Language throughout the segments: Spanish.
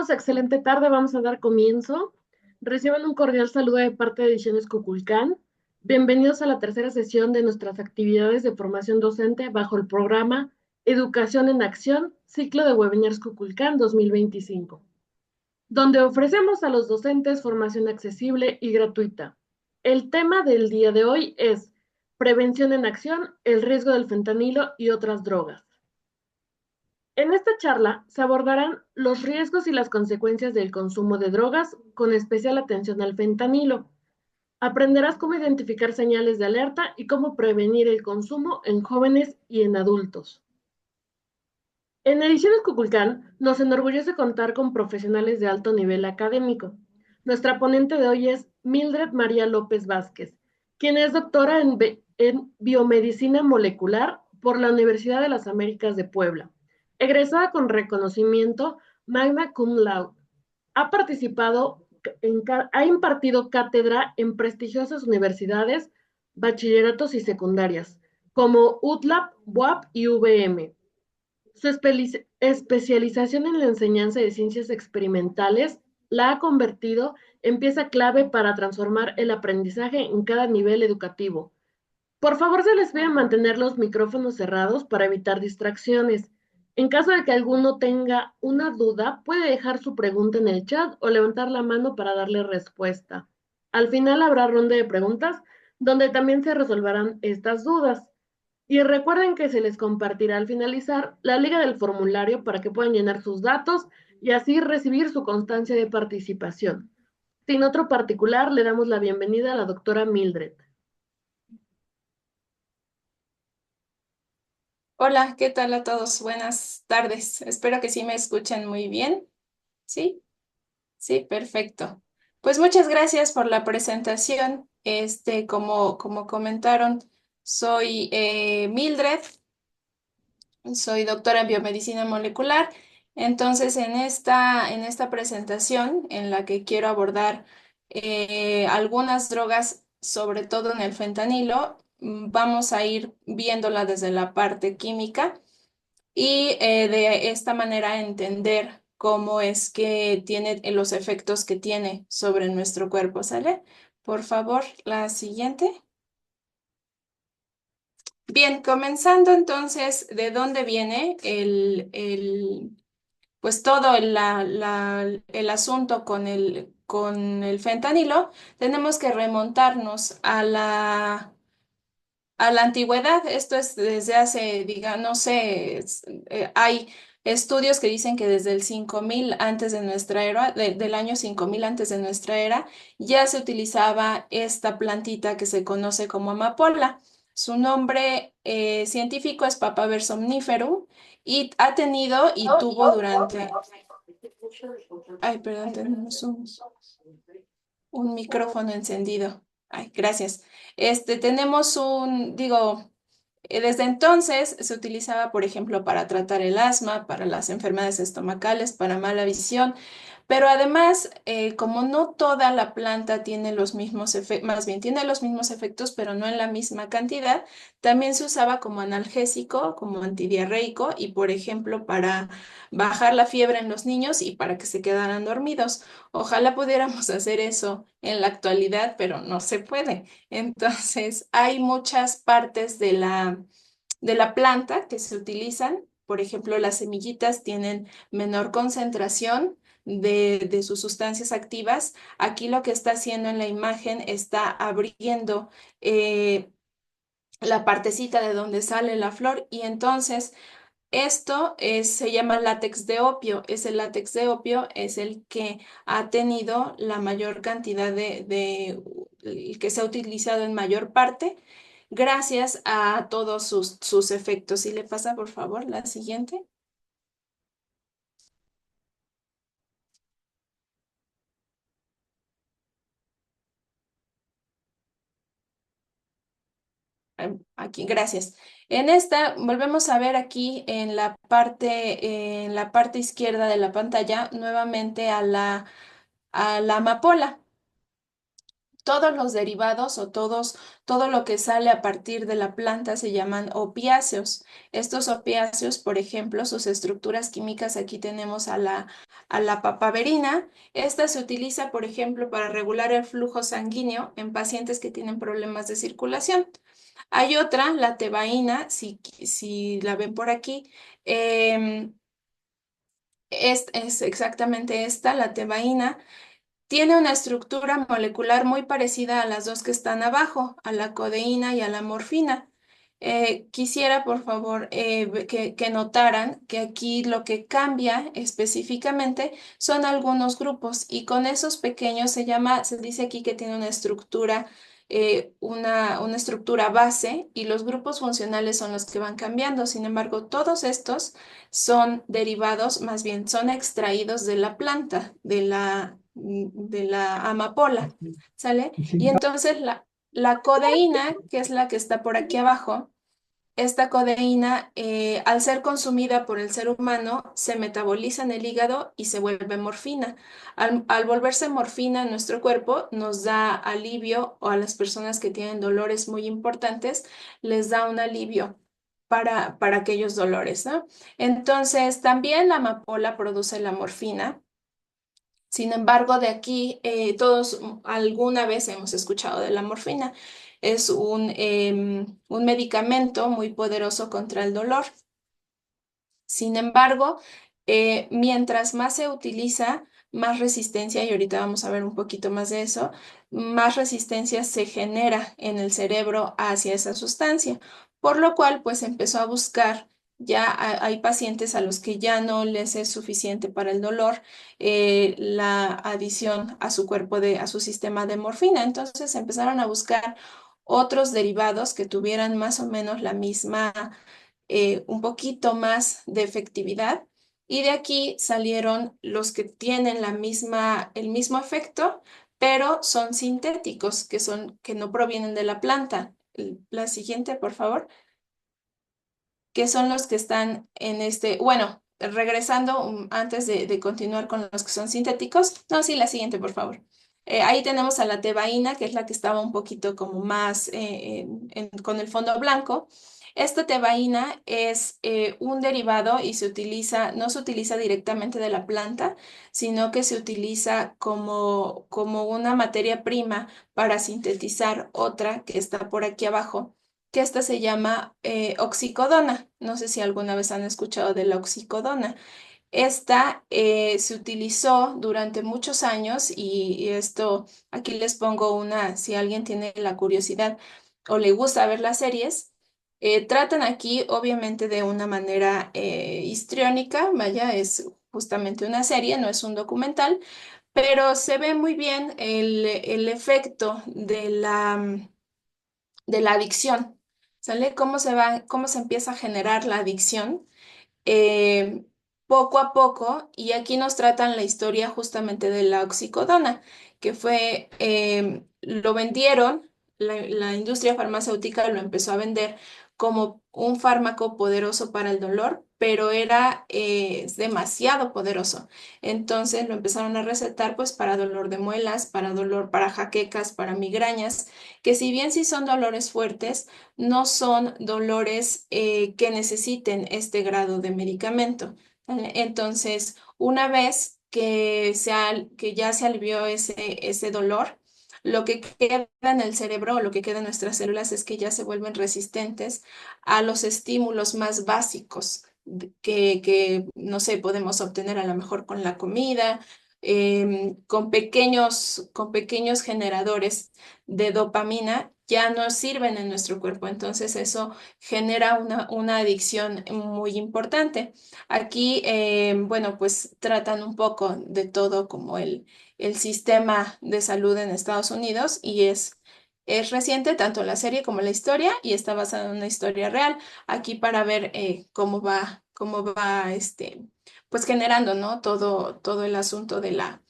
todos, excelente tarde. Vamos a dar comienzo. Reciban un cordial saludo de parte de Ediciones Cuculcán. Bienvenidos a la tercera sesión de nuestras actividades de formación docente bajo el programa Educación en Acción, ciclo de webinars Cuculcán 2025, donde ofrecemos a los docentes formación accesible y gratuita. El tema del día de hoy es Prevención en Acción, el riesgo del fentanilo y otras drogas. En esta charla se abordarán los riesgos y las consecuencias del consumo de drogas, con especial atención al fentanilo. Aprenderás cómo identificar señales de alerta y cómo prevenir el consumo en jóvenes y en adultos. En Ediciones Cuculcán nos enorgullece contar con profesionales de alto nivel académico. Nuestra ponente de hoy es Mildred María López Vázquez, quien es doctora en biomedicina molecular por la Universidad de las Américas de Puebla, egresada con reconocimiento magna cum laude. Ha participado ha impartido cátedra en prestigiosas universidades, bachilleratos y secundarias, como UTLAP, BUAP y UVM. Su especialización en la enseñanza de ciencias experimentales la ha convertido en pieza clave para transformar el aprendizaje en cada nivel educativo. Por favor, se les pide mantener los micrófonos cerrados para evitar distracciones. En caso de que alguno tenga una duda, puede dejar su pregunta en el chat o levantar la mano para darle respuesta. Al final habrá ronda de preguntas donde también se resolverán estas dudas. Y recuerden que se les compartirá al finalizar la liga del formulario para que puedan llenar sus datos y así recibir su constancia de participación. Sin otro particular, le damos la bienvenida a la doctora Mildred. Hola, ¿qué tal a todos? Buenas tardes. Espero que sí me escuchen muy bien. ¿Sí? Sí, perfecto. Pues muchas gracias por la presentación. Como comentaron, soy Mildred, soy doctora en biomedicina molecular. Entonces, en esta presentación en la que quiero abordar algunas drogas, sobre todo en el fentanilo, vamos a ir viéndola desde la parte química y de esta manera entender cómo es que tiene los efectos que tiene sobre nuestro cuerpo, ¿sale? Por favor, la siguiente. Bien, comenzando entonces, ¿de dónde viene pues todo el asunto con el fentanilo? Tenemos que remontarnos a la antigüedad. Esto es desde hace, diga, no sé, hay estudios que dicen que desde el 5000 antes de nuestra era, del año 5000 antes de nuestra era, ya se utilizaba esta plantita que se conoce como amapola. Su nombre científico es Papaver somniferum y ha tenido y tuvo durante... Ay, perdón, tenemos un micrófono encendido. Ay, gracias. Tenemos desde entonces se utilizaba, por ejemplo, para tratar el asma, para las enfermedades estomacales, para mala visión, pero además, como no toda la planta tiene los mismos efectos, más bien tiene los mismos efectos, pero no en la misma cantidad, también se usaba como analgésico, como antidiarreico y, por ejemplo, para bajar la fiebre en los niños y para que se quedaran dormidos. Ojalá pudiéramos hacer eso en la actualidad, pero no se puede. Entonces, hay muchas partes de la planta que se utilizan. Por ejemplo, las semillitas tienen menor concentración de sus sustancias activas. Aquí lo que está haciendo en la imagen está abriendo la partecita de donde sale la flor y entonces se llama látex de opio. Ese látex de opio es el que ha tenido la mayor cantidad el que se ha utilizado en mayor parte, gracias a todos sus efectos. Si le pasa, por favor, la siguiente. Aquí, gracias. En esta, volvemos a ver aquí en la parte izquierda de la pantalla, nuevamente a la amapola. todos los derivados o todo lo que sale a partir de la planta se llaman opiáceos. Estos opiáceos, por ejemplo, sus estructuras químicas, aquí tenemos a la papaverina. Esta se utiliza, por ejemplo, para regular el flujo sanguíneo en pacientes que tienen problemas de circulación. Hay otra, la tebaína, si la ven por aquí. em, es exactamente esta, la tebaína. Tiene una estructura molecular muy parecida a las dos que están abajo, a la codeína y a la morfina. Quisiera, por favor, que notaran que aquí lo que cambia específicamente son algunos grupos y con esos pequeños se dice aquí que tiene una estructura base y los grupos funcionales son los que van cambiando. Sin embargo, todos estos son derivados, más bien son extraídos de la planta, de la amapola, ¿sale? Y Sí, entonces la codeína, que es la que está por aquí abajo, esta codeína, al ser consumida por el ser humano, se metaboliza en el hígado y se vuelve morfina. Al volverse morfina en nuestro cuerpo, nos da alivio o a las personas que tienen dolores muy importantes, les da un alivio para aquellos dolores, ¿no? Entonces, también la amapola produce la morfina. Sin embargo, de aquí todos alguna vez hemos escuchado de la morfina. Es un medicamento muy poderoso contra el dolor. Sin embargo, mientras más se utiliza, más resistencia, y ahorita vamos a ver un poquito más de eso, más resistencia se genera en el cerebro hacia esa sustancia, por lo cual pues empezó a buscar, hay pacientes a los que ya no les es suficiente para el dolor la adición a su cuerpo, a su sistema de morfina, entonces empezaron a buscar otros derivados que tuvieran más o menos la misma un poquito más de efectividad y de aquí salieron los que tienen el mismo efecto, pero son sintéticos, que no provienen de la planta. La siguiente, por favor, que son los que están en bueno, regresando antes de continuar con los que son sintéticos. No, sí, la siguiente, por favor. Ahí tenemos a la tebaína, que es la que estaba un poquito como más con el fondo blanco. Esta tebaína es un derivado y no se utiliza directamente de la planta, sino que se utiliza como una materia prima para sintetizar otra que está por aquí abajo, que esta se llama oxicodona. No sé si alguna vez han escuchado de la oxicodona. Esta se utilizó durante muchos años y esto, aquí les pongo si alguien tiene la curiosidad o le gusta ver las series, tratan aquí obviamente de una manera histriónica, vaya, es justamente una serie, no es un documental, pero se ve muy bien el efecto de la adicción, ¿sale? Cómo se empieza a generar la adicción eh, poco a poco, y aquí nos tratan la historia justamente de la oxicodona, que lo vendieron, la industria farmacéutica lo empezó a vender como un fármaco poderoso para el dolor, pero es demasiado poderoso. Entonces lo empezaron a recetar pues para dolor de muelas, para jaquecas, para migrañas, que si bien sí son dolores fuertes, no son dolores que necesiten este grado de medicamento, ¿vale? Entonces, una vez que ya se alivió ese dolor, lo que queda en el cerebro o lo que queda en nuestras células es que ya se vuelven resistentes a los estímulos más básicos no sé, podemos obtener a lo mejor con la comida, con pequeños generadores de dopamina ya no sirven en nuestro cuerpo. Entonces eso genera una adicción muy importante. Aquí, bueno, pues tratan un poco de todo como el sistema de salud en Estados Unidos y es reciente tanto la serie como la historia y está basada en una historia real. Aquí para ver cómo va pues generando, ¿no? Todo el asunto de la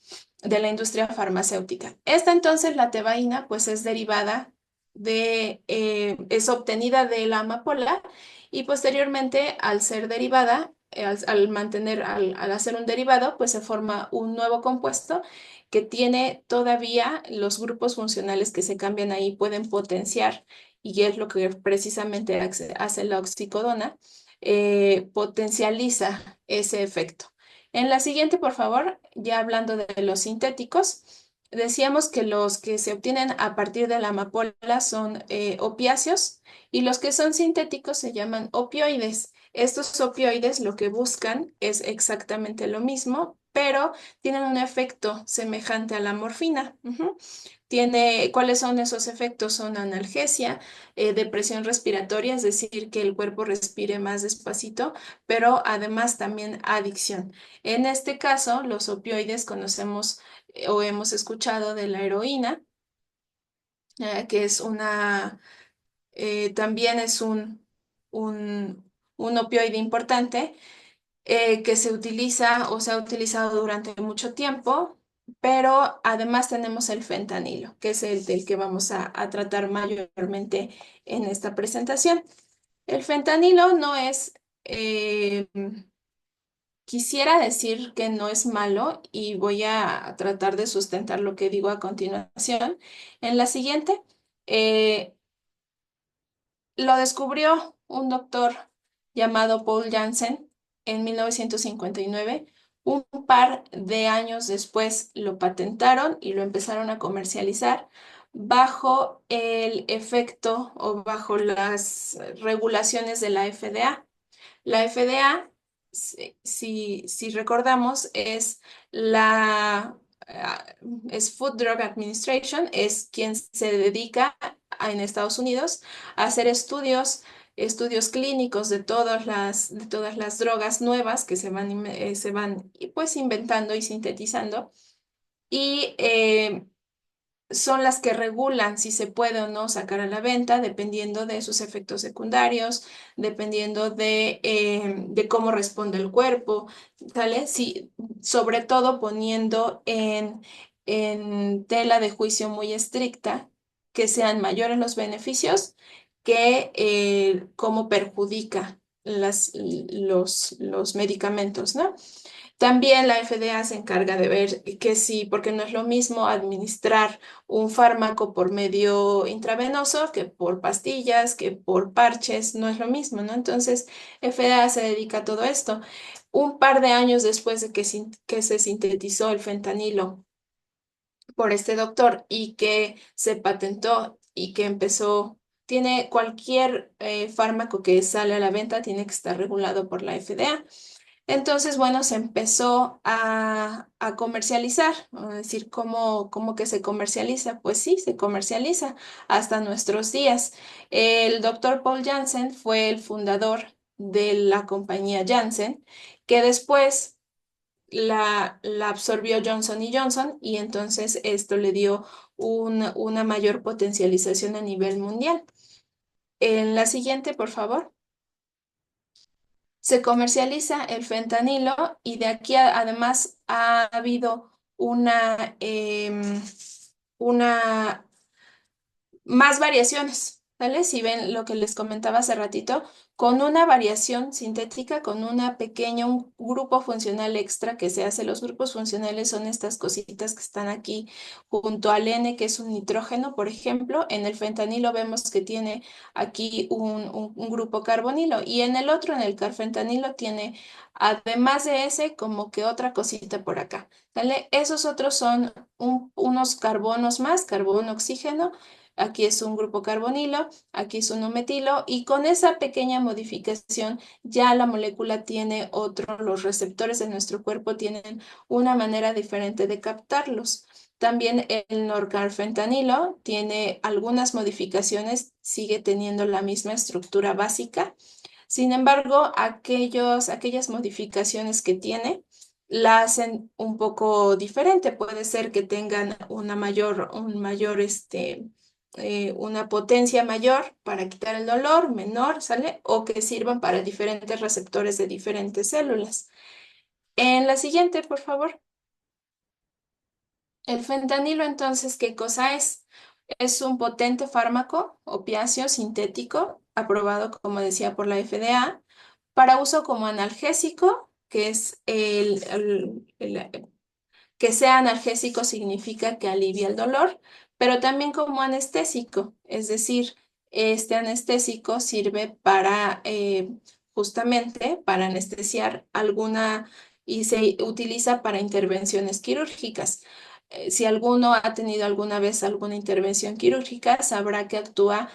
industria farmacéutica. Esta entonces, la tebaína, pues es derivada es obtenida de la amapola y posteriormente al ser derivada, al hacer un derivado, pues se forma un nuevo compuesto que tiene todavía los grupos funcionales que se cambian ahí, pueden potenciar, y es lo que precisamente hace la oxicodona, potencializa ese efecto. En la siguiente, por favor, ya hablando de los sintéticos, decíamos que los que se obtienen a partir de la amapola son opiáceos, y los que son sintéticos se llaman opioides. Estos opioides lo que buscan es exactamente lo mismo, pero tienen un efecto semejante a la morfina. ¿Cuáles son esos efectos? Son analgesia, depresión respiratoria, es decir, que el cuerpo respire más despacito, pero además también adicción. En este caso, los opioides conocemos o hemos escuchado de la heroína, que es también es un opioide importante, que se utiliza o se ha utilizado durante mucho tiempo, pero además tenemos el fentanilo, que es el del que vamos a tratar mayormente en esta presentación. El fentanilo no es, quisiera decir que no es malo, y voy a tratar de sustentar lo que digo a continuación. En la siguiente, eh, lo descubrió un doctor llamado Paul Janssen en 1959. Un par de años después lo patentaron y lo empezaron a comercializar bajo el efecto o bajo las regulaciones de la FDA. La FDA, si recordamos, ah, es Food Drug Administration, es quien se dedica en Estados Unidos a hacer estudios clínicos de todas las drogas nuevas que se van pues inventando y sintetizando, y son las que regulan si se puede o no sacar a la venta, dependiendo de sus efectos secundarios, dependiendo de cómo responde el cuerpo, ¿sale? Sí, sobre todo poniendo en tela de juicio muy estricta que sean mayores los beneficios que cómo perjudica los medicamentos, ¿no? También la FDA se encarga de ver que sí, porque no es lo mismo administrar un fármaco por medio intravenoso que por pastillas, que por parches, no es lo mismo, ¿no? Entonces, FDA se dedica a todo esto. Un par de años después de que se sintetizó el fentanilo por este doctor y que se patentó y que tiene cualquier fármaco que sale a la venta, tiene que estar regulado por la FDA. Entonces, bueno, se empezó a comercializar, es decir, ¿cómo que se comercializa? Pues sí, se comercializa hasta nuestros días. El doctor Paul Janssen fue el fundador de la compañía Janssen, que después la absorbió Johnson y Johnson, y entonces esto le dio una mayor potencialización a nivel mundial. En la siguiente, por favor. Se comercializa el fentanilo, y de aquí además ha habido una más variaciones, ¿vale? Si ven lo que les comentaba hace ratito, con una variación sintética, con un grupo funcional extra que se hace. Los grupos funcionales son estas cositas que están aquí junto al N, que es un nitrógeno, por ejemplo. En el fentanilo vemos que tiene aquí un grupo carbonilo, y en el otro, en el carfentanilo, tiene, además de ese, como que otra cosita por acá, ¿vale? Esos otros son unos carbonos más, carbono, oxígeno. Aquí es un grupo carbonilo, aquí es uno metilo, y con esa pequeña modificación ya la molécula tiene los receptores de nuestro cuerpo tienen una manera diferente de captarlos. También el norcarfentanilo tiene algunas modificaciones, sigue teniendo la misma estructura básica. Sin embargo, aquellas modificaciones que tiene la hacen un poco diferente. Puede ser que tengan una potencia mayor para quitar el dolor, menor, ¿sale? O que sirvan para diferentes receptores de diferentes células. En la siguiente, por favor. El fentanilo, entonces, ¿qué cosa es? Es un potente fármaco opiáceo sintético, aprobado, como decía, por la FDA, para uso como analgésico, que es Que sea analgésico significa que alivia el dolor, pero también como anestésico, es decir, este anestésico sirve para justamente para anestesiar alguna y se utiliza para intervenciones quirúrgicas. Si alguno ha tenido alguna vez alguna intervención quirúrgica, sabrá que actúa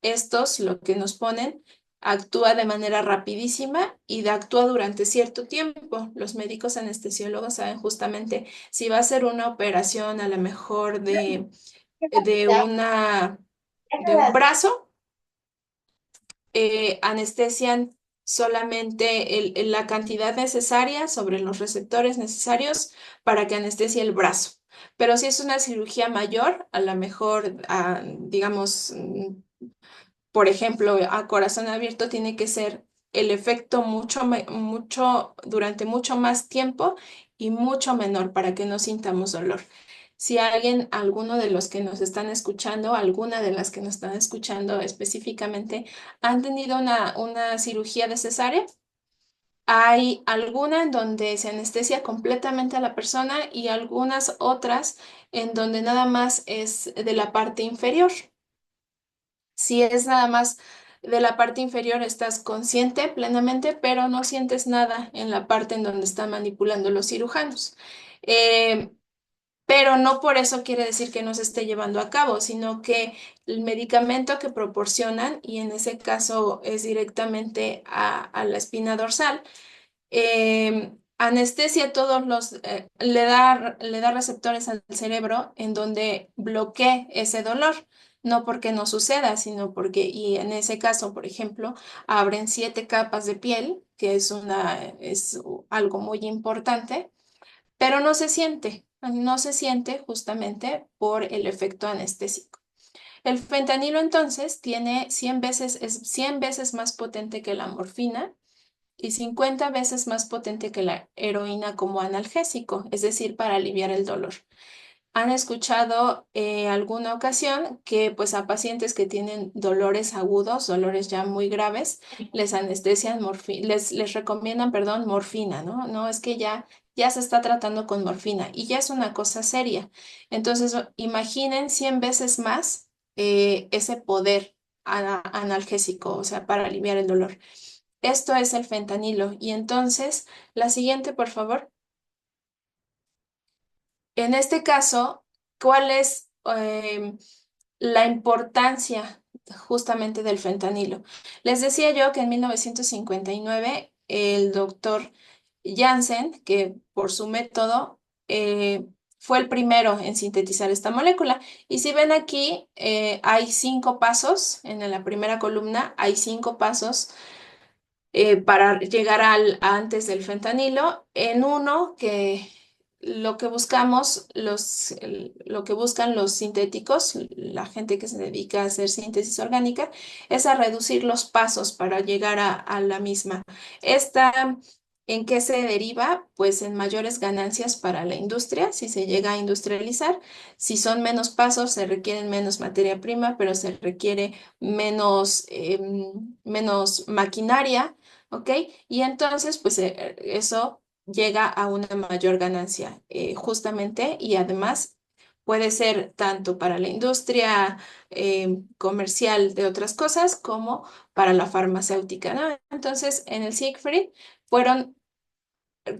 estos, lo que nos ponen, actúa de manera rapidísima y actúa durante cierto tiempo. Los médicos anestesiólogos saben justamente si va a ser una operación a lo mejor de una, de un brazo, anestesian solamente la cantidad necesaria sobre los receptores necesarios para que anestesie el brazo. Pero si es una cirugía mayor, a lo mejor, digamos, por ejemplo, a corazón abierto tiene que ser el efecto durante mucho más tiempo y mucho menor para que no sintamos dolor. Si alguien, alguno de los que nos están escuchando, alguna de las que nos están escuchando específicamente, han tenido una cirugía de cesárea, hay alguna en donde se anestesia completamente a la persona y algunas otras en donde nada más es de la parte inferior. Si es nada más de la parte inferior, estás consciente plenamente, pero no sientes nada en la parte en donde están manipulando los cirujanos. Eh, pero no por eso quiere decir que no se esté llevando a cabo, sino que el medicamento que proporcionan, y en ese caso es directamente a la espina dorsal, anestesia todos le da receptores al cerebro en donde bloquee ese dolor, no porque no suceda, sino porque, y en ese caso, por ejemplo, abren 7 capas de piel, que es algo muy importante, pero no se siente justamente por el efecto anestésico. El fentanilo entonces tiene 100 veces, es 100 veces más potente que la morfina y 50 veces más potente que la heroína como analgésico, es decir, para aliviar el dolor. ¿Han escuchado alguna ocasión que pues a pacientes que tienen dolores agudos, dolores ya muy graves, les anestesian les recomiendan, perdón, morfina, ¿no? No, es que ya se está tratando con morfina y ya es una cosa seria. Entonces, imaginen 100 veces más ese poder analgésico, o sea, para aliviar el dolor. Esto es el fentanilo. Y entonces, la siguiente, por favor. En este caso, ¿cuál es la importancia justamente del fentanilo? Les decía yo que en 1959 el doctor Janssen, que por su método fue el primero en sintetizar esta molécula. Y si ven aquí, hay 5 pasos, en la primera columna hay 5 pasos para llegar antes del fentanilo, en uno que lo que buscamos, lo que buscan los sintéticos, la gente que se dedica a hacer síntesis orgánica, es a reducir los pasos para llegar a la misma. Esta, ¿en qué se deriva? Pues en mayores ganancias para la industria, si se llega a industrializar. Si son menos pasos, se requieren menos materia prima, pero se requiere menos maquinaria. ¿Ok? Y entonces, pues eso llega a una mayor ganancia, justamente, y además puede ser tanto para la industria comercial de otras cosas como para la farmacéutica, ¿no? Entonces, en el Siegfried fueron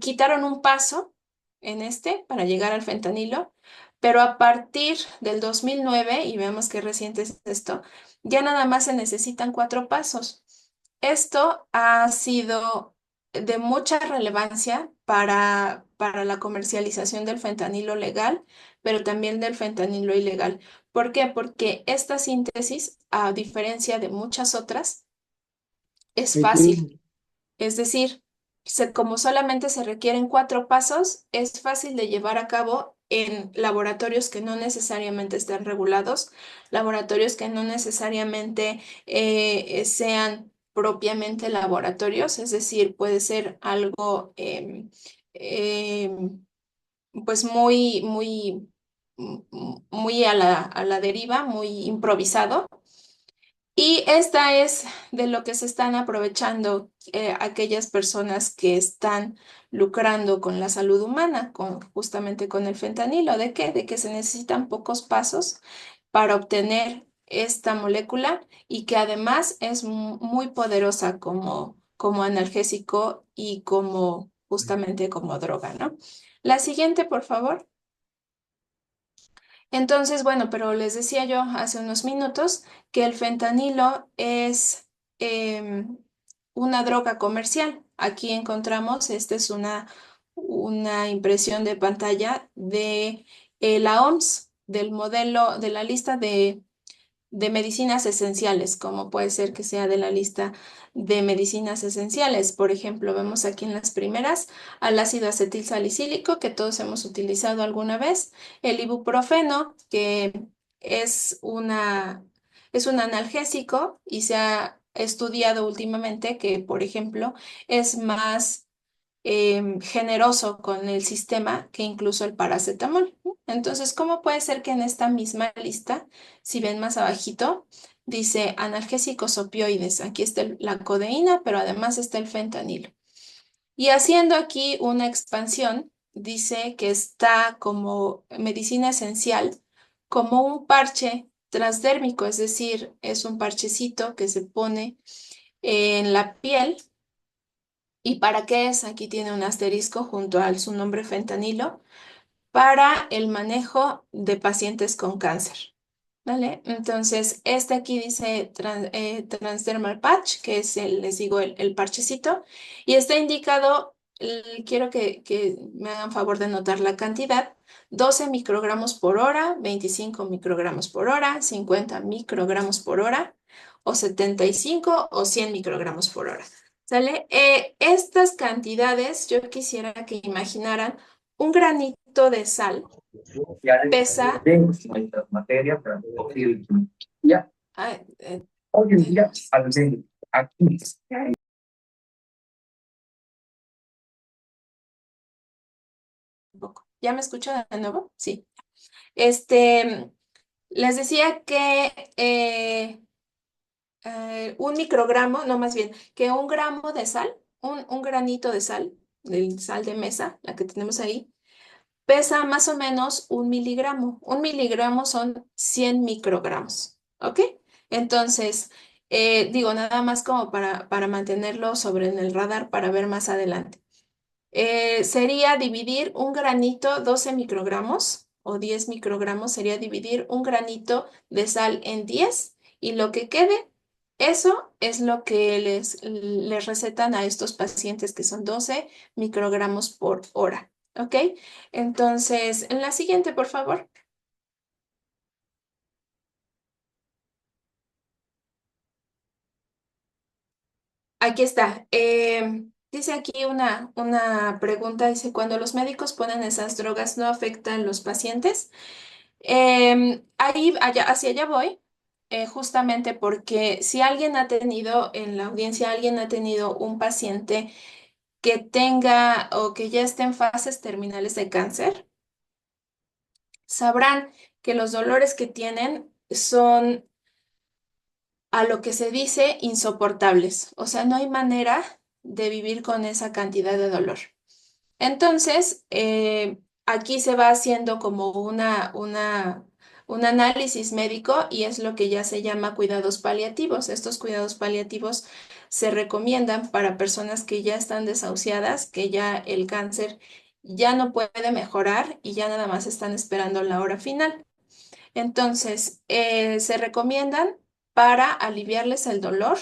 quitaron un paso en para llegar al fentanilo, pero a partir del 2009, y veamos qué reciente es esto, ya nada más se necesitan 4 pasos. Esto ha sido de mucha relevancia para la comercialización del fentanilo legal, pero también del fentanilo ilegal. ¿Por qué? Porque esta síntesis, a diferencia de muchas otras, es fácil. Entiendo. Es decir, como solamente se requieren 4 pasos, es fácil de llevar a cabo en laboratorios que no necesariamente estén regulados, laboratorios que no necesariamente sean propiamente laboratorios, es decir, puede ser algo em, pues muy a la deriva, muy improvisado. Y esta es de lo que se están aprovechando aquellas personas que están lucrando con la salud humana, justamente con el fentanilo. ¿De qué? De que se necesitan pocos pasos para obtener esta molécula y que además es muy poderosa como analgésico y como justamente como droga, ¿no? La siguiente, por favor. Entonces, bueno, pero les decía yo hace unos minutos que el fentanilo es em, una droga comercial. Aquí encontramos, esta es una impresión de pantalla de la OMS, del modelo, de la lista de medicinas esenciales, como puede ser que sea de la lista de medicinas esenciales. Por ejemplo, vemos aquí en las primeras al ácido acetil salicílico, que todos hemos utilizado alguna vez, el ibuprofeno, que es es un analgésico y se ha estudiado últimamente que, por ejemplo, es más generoso con el sistema que incluso el paracetamol. Entonces, ¿cómo puede ser que en esta misma lista, si ven más abajito, dice analgésicos opioides? Aquí está la codeína, pero además está el fentanilo. Y haciendo aquí una expansión, dice que está como medicina esencial, como un parche transdérmico, es decir, es un parchecito que se pone en la piel. ¿Y para qué es? Aquí tiene un asterisco junto a su nombre fentanilo para el manejo de pacientes con cáncer. ¿Vale? Entonces, este aquí dice transdermal patch, que es les digo, el parchecito, y está indicado, quiero que me hagan favor de notar la cantidad: 12 microgramos por hora, 25 microgramos por hora, 50 microgramos por hora, o 75 o 100 microgramos por hora. ¿Sale? Estas cantidades, yo quisiera que imaginaran un granito de sal pesa. Nuestras materias transposibles. Ya, ah, hoy en día, al menos aquí, un poco. ¿Ya me escucho de nuevo? Sí. Este, les decía que un microgramo, no, más bien, que un gramo de sal, un granito de sal de mesa, la que tenemos ahí, pesa más o menos 1 miligramo. 1 miligramo son 100 microgramos, ¿ok? Entonces, digo, nada más como para mantenerlo sobre en el radar para ver más adelante. Sería dividir un granito, 12 microgramos o 10 microgramos, sería dividir un granito de sal en 10 y lo que quede, eso es lo que les recetan a estos pacientes que son 12 microgramos por hora. ¿Ok? Entonces, en la siguiente, por favor. Aquí está. Dice aquí una pregunta, dice, cuando los médicos ponen esas drogas, ¿no afectan los pacientes? Hacia allá voy, justamente porque si alguien ha tenido en la audiencia, alguien ha tenido un paciente que tenga o que ya esté en fases terminales de cáncer, sabrán que los dolores que tienen son a lo que se dice insoportables. O sea, no hay manera de vivir con esa cantidad de dolor. Entonces, aquí se va haciendo como un análisis médico y es lo que ya se llama cuidados paliativos. Estos cuidados paliativos se recomiendan para personas que ya están desahuciadas, que ya el cáncer ya no puede mejorar y ya nada más están esperando la hora final. Entonces, se recomiendan para aliviarles el dolor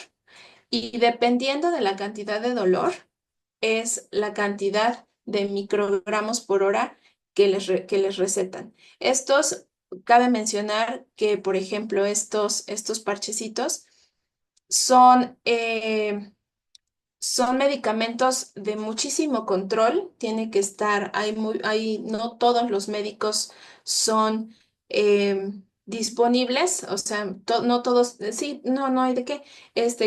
y dependiendo de la cantidad de dolor, es la cantidad de microgramos por hora que les recetan. Estos, cabe mencionar que, por ejemplo, estos parchecitos son, son medicamentos de muchísimo control. Tiene que estar, no todos los médicos son disponibles, o sea, no todos, sí, no hay de qué.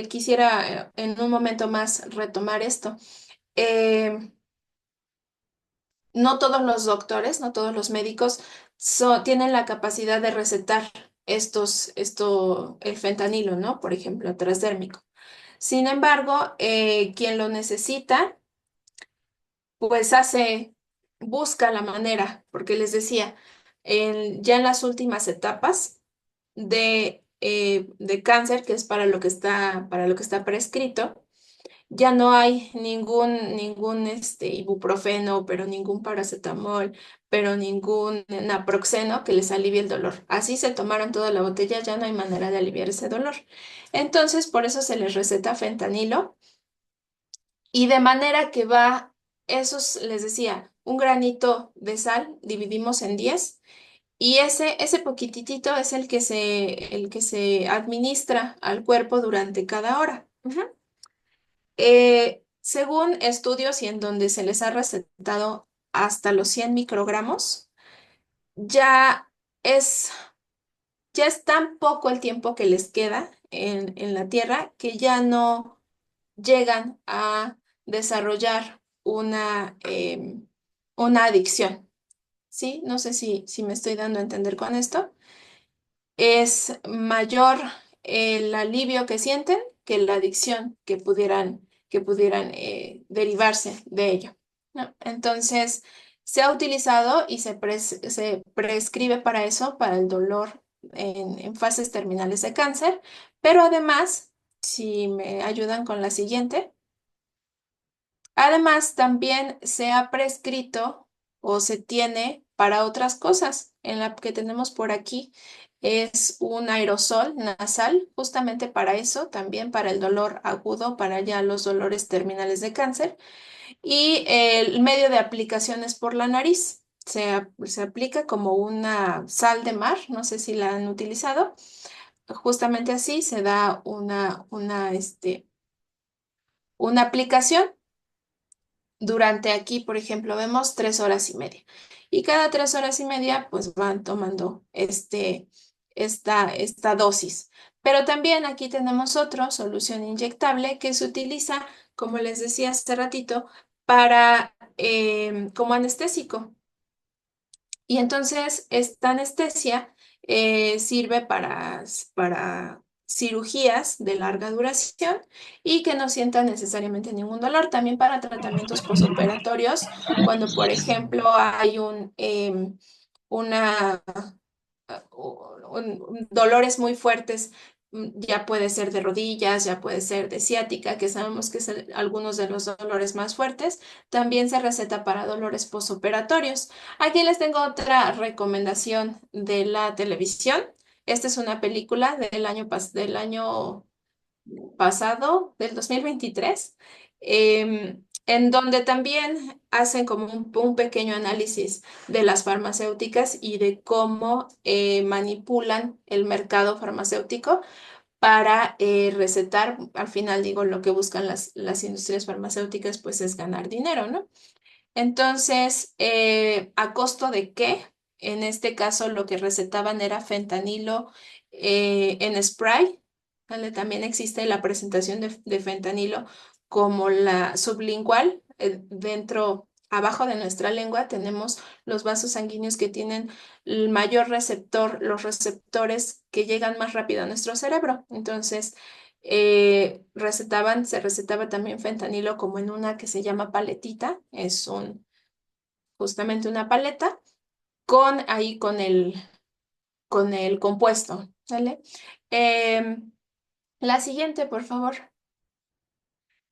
Quisiera en un momento más retomar esto. Eh, no todos los doctores, no todos los médicos tienen la capacidad de recetar el fentanilo, ¿no? Por ejemplo, transdérmico. Sin embargo, quien lo necesita, pues busca la manera, porque les decía, ya en las últimas etapas de cáncer, que es para lo que está prescrito, ya no hay ningún ibuprofeno, pero ningún paracetamol, pero ningún naproxeno que les alivie el dolor. Así se tomaron toda la botella, ya no hay manera de aliviar ese dolor. Entonces, por eso se les receta fentanilo y de manera que esos, les decía, un granito de sal dividimos en 10 y ese poquitito es el que se administra al cuerpo durante cada hora. Ujú. Según estudios y en donde se les ha recetado hasta los 100 microgramos, ya es, ya es tan poco el tiempo que les queda en la Tierra que ya no llegan a desarrollar una adicción. ¿Sí? No sé si me estoy dando a entender con esto. Es mayor el alivio que sienten que la adicción que pudieran derivarse de ello, ¿no? Entonces, se ha utilizado y se prescribe para eso, para el dolor en fases terminales de cáncer, pero además, si me ayudan con la siguiente, además, también se ha prescrito o se tiene para otras cosas. En la que tenemos por aquí es un aerosol nasal, justamente para eso, también para el dolor agudo, para ya los dolores terminales de cáncer. Y el medio de aplicación es por la nariz. Se aplica como una sal de mar, no sé si la han utilizado. Justamente así se da una aplicación. Durante aquí, por ejemplo, vemos 3 horas y media. Y cada 3 horas y media, pues van tomando esta dosis. Pero también aquí tenemos otra solución inyectable que se utiliza, como les decía hace ratito, como anestésico. Y entonces esta anestesia sirve para cirugías de larga duración y que no sientan necesariamente ningún dolor. También para tratamientos posoperatorios, cuando por ejemplo hay una dolores muy fuertes, ya puede ser de rodillas, ya puede ser de ciática, que sabemos que son algunos de los dolores más fuertes. También se receta para dolores posoperatorios. Aquí les tengo otra recomendación de la televisión. Esta es una película del año pasado, del 2023, en donde también hacen como un pequeño análisis de las farmacéuticas y de cómo manipulan el mercado farmacéutico para recetar. Al final, digo, lo que buscan las industrias farmacéuticas, pues es ganar dinero, ¿no? Entonces, ¿a costo de qué? En este caso, lo que recetaban era fentanilo en spray, ¿vale? También existe la presentación de fentanilo como la sublingual. Abajo de nuestra lengua, tenemos los vasos sanguíneos que tienen el mayor receptor, los receptores que llegan más rápido a nuestro cerebro. Entonces, se recetaba también fentanilo como en una que se llama paletita, justamente una paleta con el compuesto, ¿vale? Em, la siguiente, por favor.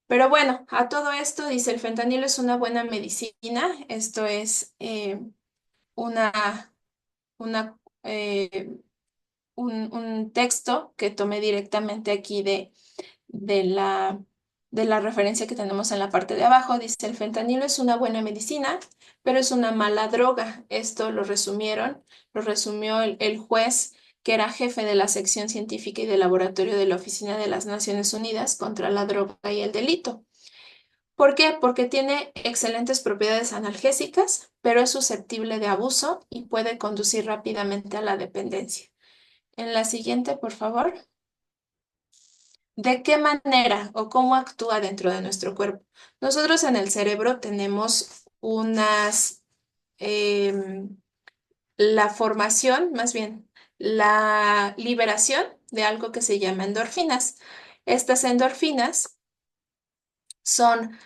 Pero bueno, a todo esto dice el fentanilo es una buena medicina. Esto es una, una, un texto que tomé directamente aquí de la, de la referencia que tenemos en la parte de abajo. Dice, el fentanilo es una buena medicina, pero es una mala droga. Esto lo resumió el juez que era jefe de la sección científica y de laboratorio de la Oficina de las Naciones Unidas contra la Droga y el Delito. ¿Por qué? Porque tiene excelentes propiedades analgésicas, pero es susceptible de abuso y puede conducir rápidamente a la dependencia. En la siguiente, por favor. ¿De qué manera o cómo actúa dentro de nuestro cuerpo? Nosotros en el cerebro tenemos la formación, más bien, la liberación de algo que se llama endorfinas. Estas endorfinas son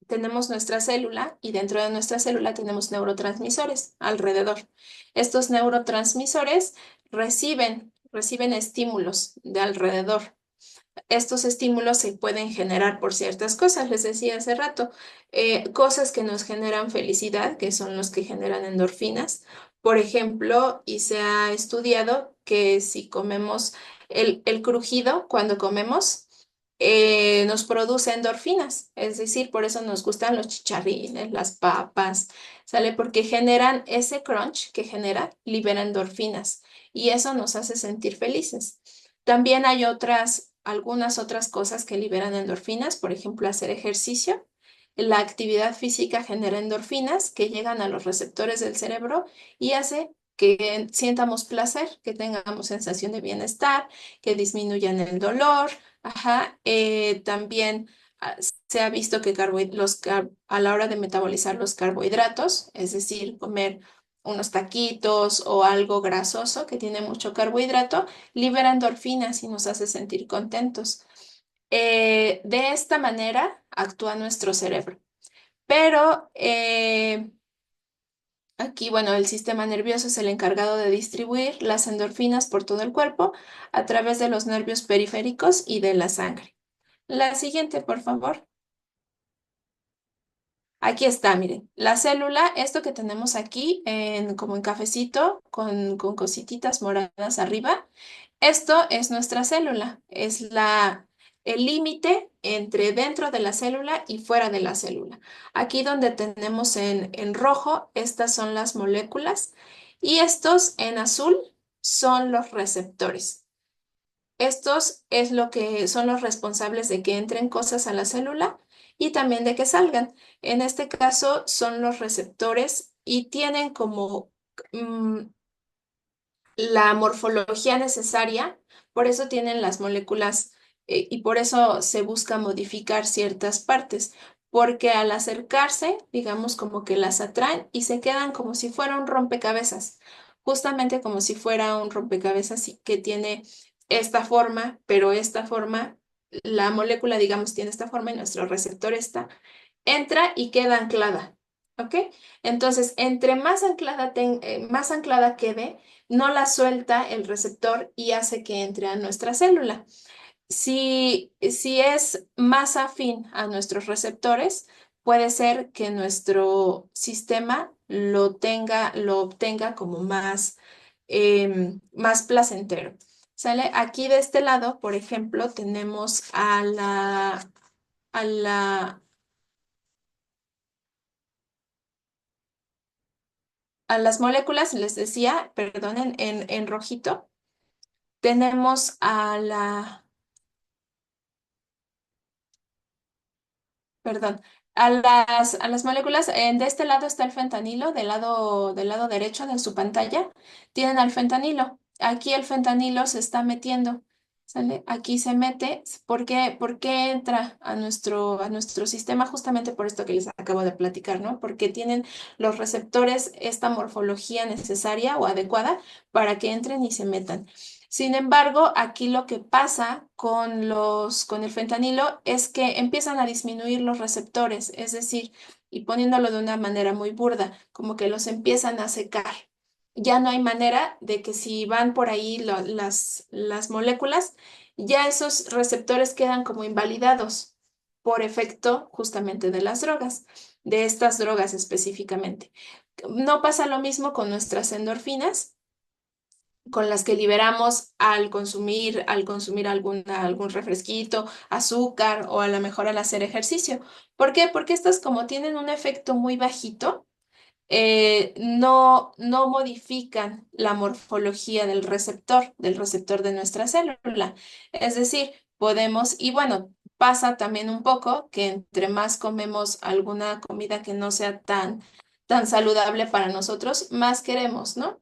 tenemos nuestra célula y dentro de nuestra célula tenemos neurotransmisores alrededor. Estos neurotransmisores reciben estímulos de alrededor. Estos estímulos se pueden generar por ciertas cosas, les decía hace rato, cosas que nos generan felicidad, que son los que generan endorfinas. Por ejemplo, y se ha estudiado que si comemos el crujido, cuando comemos, nos produce endorfinas, es decir, por eso nos gustan los chicharrines, las papas, ¿sale? Porque generan ese crunch que genera, libera endorfinas y eso nos hace sentir felices. También hay algunas otras cosas que liberan endorfinas, por ejemplo, hacer ejercicio. La actividad física genera endorfinas que llegan a los receptores del cerebro y hace que sientamos placer, que tengamos sensación de bienestar, que disminuyan el dolor. Ajá. También se ha visto que a la hora de metabolizar los carbohidratos, es decir, comer unos taquitos o algo grasoso que tiene mucho carbohidrato, libera endorfinas y nos hace sentir contentos. De esta manera actúa nuestro cerebro. Pero aquí, bueno, el sistema nervioso es el encargado de distribuir las endorfinas por todo el cuerpo a través de los nervios periféricos y de la sangre. La siguiente, por favor. Aquí está, miren, la célula, esto que tenemos aquí como en cafecito con cosititas moradas arriba, esto es nuestra célula, es el límite entre dentro de la célula y fuera de la célula. Aquí donde tenemos en rojo, estas son las moléculas y estos en azul son los receptores. Estos es lo que son los responsables de que entren cosas a la célula y también de que salgan. En este caso son los receptores y tienen como mm, la morfología necesaria, por eso tienen las moléculas y por eso se busca modificar ciertas partes, porque al acercarse, digamos como que las atraen y se quedan como si fuera un rompecabezas, justamente como si fuera un rompecabezas que tiene esta forma, pero esta forma, la molécula, digamos, tiene esta forma y nuestro receptor entra y queda anclada. ¿Ok? Entonces, entre más anclada quede, no la suelta el receptor y hace que entre a nuestra célula. Si es más afín a nuestros receptores, puede ser que nuestro sistema lo obtenga como más placentero. ¿Sale? Aquí de este lado, por ejemplo, tenemos a la a las moléculas, les decía, perdonen, en rojito, tenemos perdón, a las moléculas, de este lado está el fentanilo, del lado derecho de su pantalla, tienen al fentanilo. Aquí el fentanilo se está metiendo, ¿sale? Aquí se mete, ¿por qué entra a nuestro sistema? Justamente por esto que les acabo de platicar, ¿no? Porque tienen los receptores esta morfología necesaria o adecuada para que entren y se metan. Sin embargo, aquí lo que pasa con el fentanilo es que empiezan a disminuir los receptores, es decir, y poniéndolo de una manera muy burda, como que los empiezan a secar. Ya no hay manera de que si van por ahí las moléculas, ya esos receptores quedan como invalidados por efecto justamente de las drogas, de estas drogas específicamente. No pasa lo mismo con nuestras endorfinas con las que liberamos al consumir algún refresquito, azúcar o a lo mejor al hacer ejercicio. ¿Por qué? Porque estas como tienen un efecto muy bajito, no modifican la morfología del receptor de nuestra célula. Es decir, y bueno, pasa también un poco que entre más comemos alguna comida que no sea tan saludable para nosotros, más queremos, ¿no?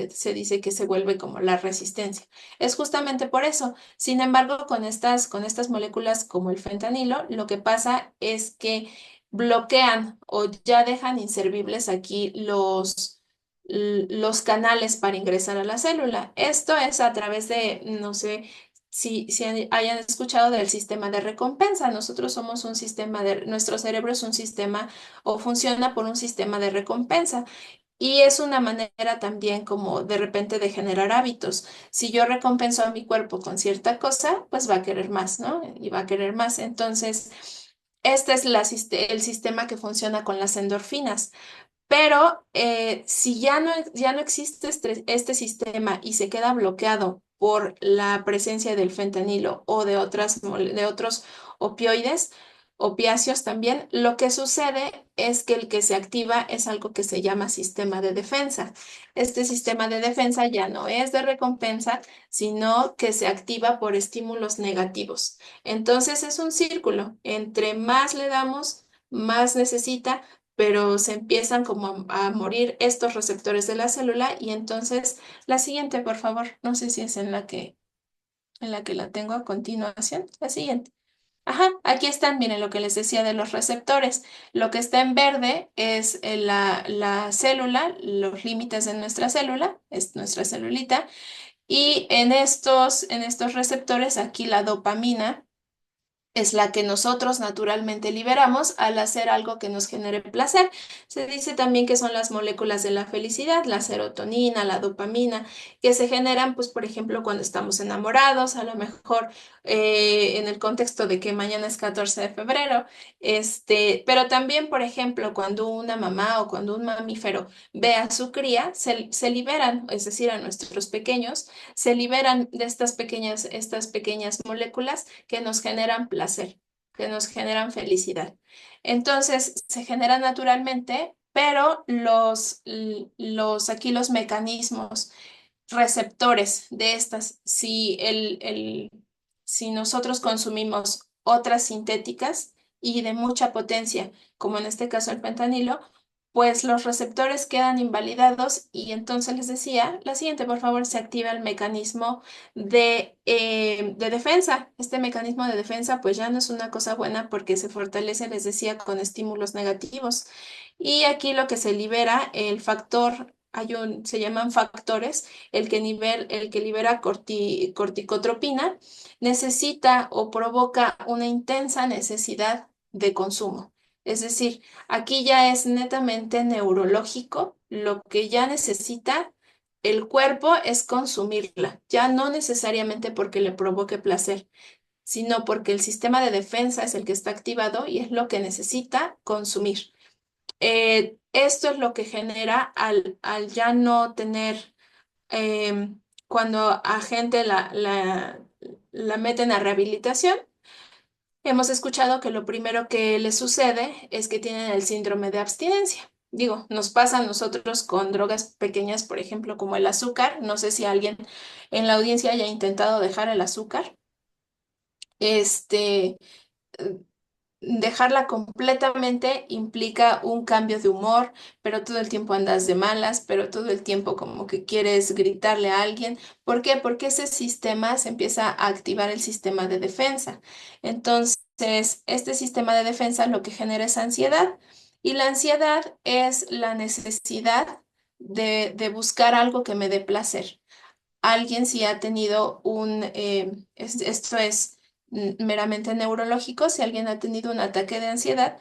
Se dice que se vuelve como la resistencia. Es justamente por eso. Sin embargo, con estas moléculas como el fentanilo, lo que pasa es que bloquean o ya dejan inservibles aquí los canales para ingresar a la célula. Esto es a través de, no sé si hayan escuchado del sistema de recompensa. Nosotros somos un sistema nuestro cerebro es un sistema o funciona por un sistema de recompensa. Y es una manera también como de repente de generar hábitos. Si yo recompenso a mi cuerpo con cierta cosa, pues va a querer más, ¿no? Y va a querer más. Entonces, este es el sistema que funciona con las endorfinas. Pero si ya no existe este sistema y se queda bloqueado por la presencia del fentanilo o de otros opioides, opiáceos también, lo que sucede es que el que se activa es algo que se llama sistema de defensa. Este sistema de defensa ya no es de recompensa, sino que se activa por estímulos negativos. Entonces es un círculo. Entre más le damos, más necesita, pero se empiezan como a morir estos receptores de la célula y entonces la siguiente, por favor, no sé si es en la que la tengo a continuación, la siguiente. Ajá, aquí están, miren lo que les decía de los receptores. Lo que está en verde es la célula, los límites de nuestra célula, es nuestra celulita, y en estos receptores, aquí la dopamina es la que nosotros naturalmente liberamos al hacer algo que nos genere placer. Se dice también que son las moléculas de la felicidad, la serotonina, la dopamina, que se generan, pues, por ejemplo, cuando estamos enamorados, a lo mejor en el contexto de que mañana es 14 de febrero, pero también, por ejemplo, cuando una mamá o cuando un mamífero ve a su cría, se liberan, es decir, a nuestros pequeños, se liberan de estas pequeñas moléculas que nos generan placer, que nos generan felicidad. Entonces, se genera naturalmente, pero aquí los mecanismos receptores de estas, si nosotros consumimos otras sintéticas y de mucha potencia, como en este caso el fentanilo, pues los receptores quedan invalidados y entonces les decía, la siguiente, por favor, se activa el mecanismo de defensa. Este mecanismo de defensa pues ya no es una cosa buena porque se fortalece, les decía, con estímulos negativos. Y aquí lo que se libera, el factor, se llaman factores, el que libera corticotropina, necesita o provoca una intensa necesidad de consumo. Es decir, aquí ya es netamente neurológico, lo que ya necesita el cuerpo es consumirla, ya no necesariamente porque le provoque placer, sino porque el sistema de defensa es el que está activado y es lo que necesita consumir. Esto es lo que genera al ya no tener, cuando a gente la meten a rehabilitación. Hemos escuchado que lo primero que les sucede es que tienen el síndrome de abstinencia. Digo, nos pasa a nosotros con drogas pequeñas, por ejemplo, como el azúcar. No sé si alguien en la audiencia haya intentado dejar el azúcar. Este, Dejarla completamente implica un cambio de humor, pero todo el tiempo andas de malas, pero todo el tiempo como que quieres gritarle a alguien. ¿Por qué? Porque ese sistema se empieza a activar el sistema de defensa. Entonces, este sistema de defensa lo que genera es ansiedad y la ansiedad es la necesidad de buscar algo que me dé placer. Alguien si ha tenido esto es meramente neurológico, si alguien ha tenido un ataque de ansiedad,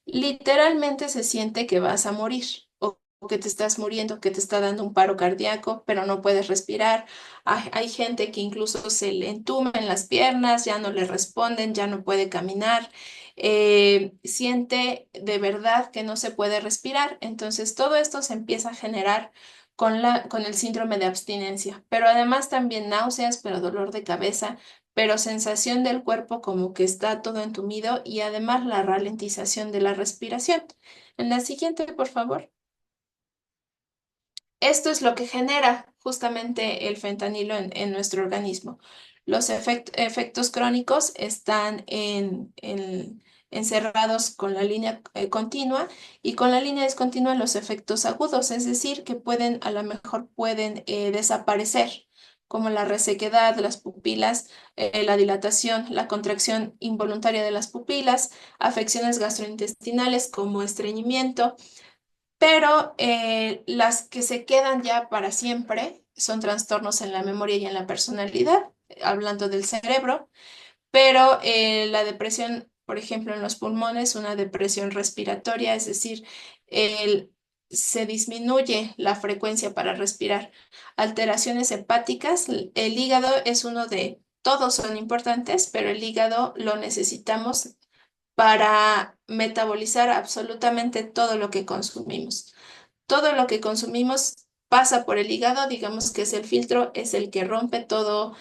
literalmente se siente que vas a morir o que te estás muriendo, que te está dando un paro cardíaco, pero no puedes respirar. Hay gente que incluso se le entumen las piernas, ya no le responden, ya no puede caminar. Siente de verdad que no se puede respirar. Entonces todo esto se empieza a generar con el síndrome de abstinencia, pero además también náuseas, pero dolor de cabeza, pero sensación del cuerpo como que está todo entumido y además la ralentización de la respiración. En la siguiente, por favor. Esto es lo que genera justamente el fentanilo en nuestro organismo. Los efectos crónicos están encerrados con la línea continua y con la línea discontinua los efectos agudos, es decir, que a lo mejor pueden desaparecer, como la resequedad de las pupilas, la dilatación, la contracción involuntaria de las pupilas, afecciones gastrointestinales como estreñimiento, pero las que se quedan ya para siempre son trastornos en la memoria y en la personalidad, hablando del cerebro, pero la depresión, por ejemplo, en los pulmones, una depresión respiratoria, es decir, el- se disminuye la frecuencia para respirar. Alteraciones hepáticas, el hígado es uno de, todos son importantes, pero el hígado lo necesitamos para metabolizar absolutamente todo lo que consumimos. Todo lo que consumimos pasa por el hígado, digamos que es el filtro, es el que rompe toda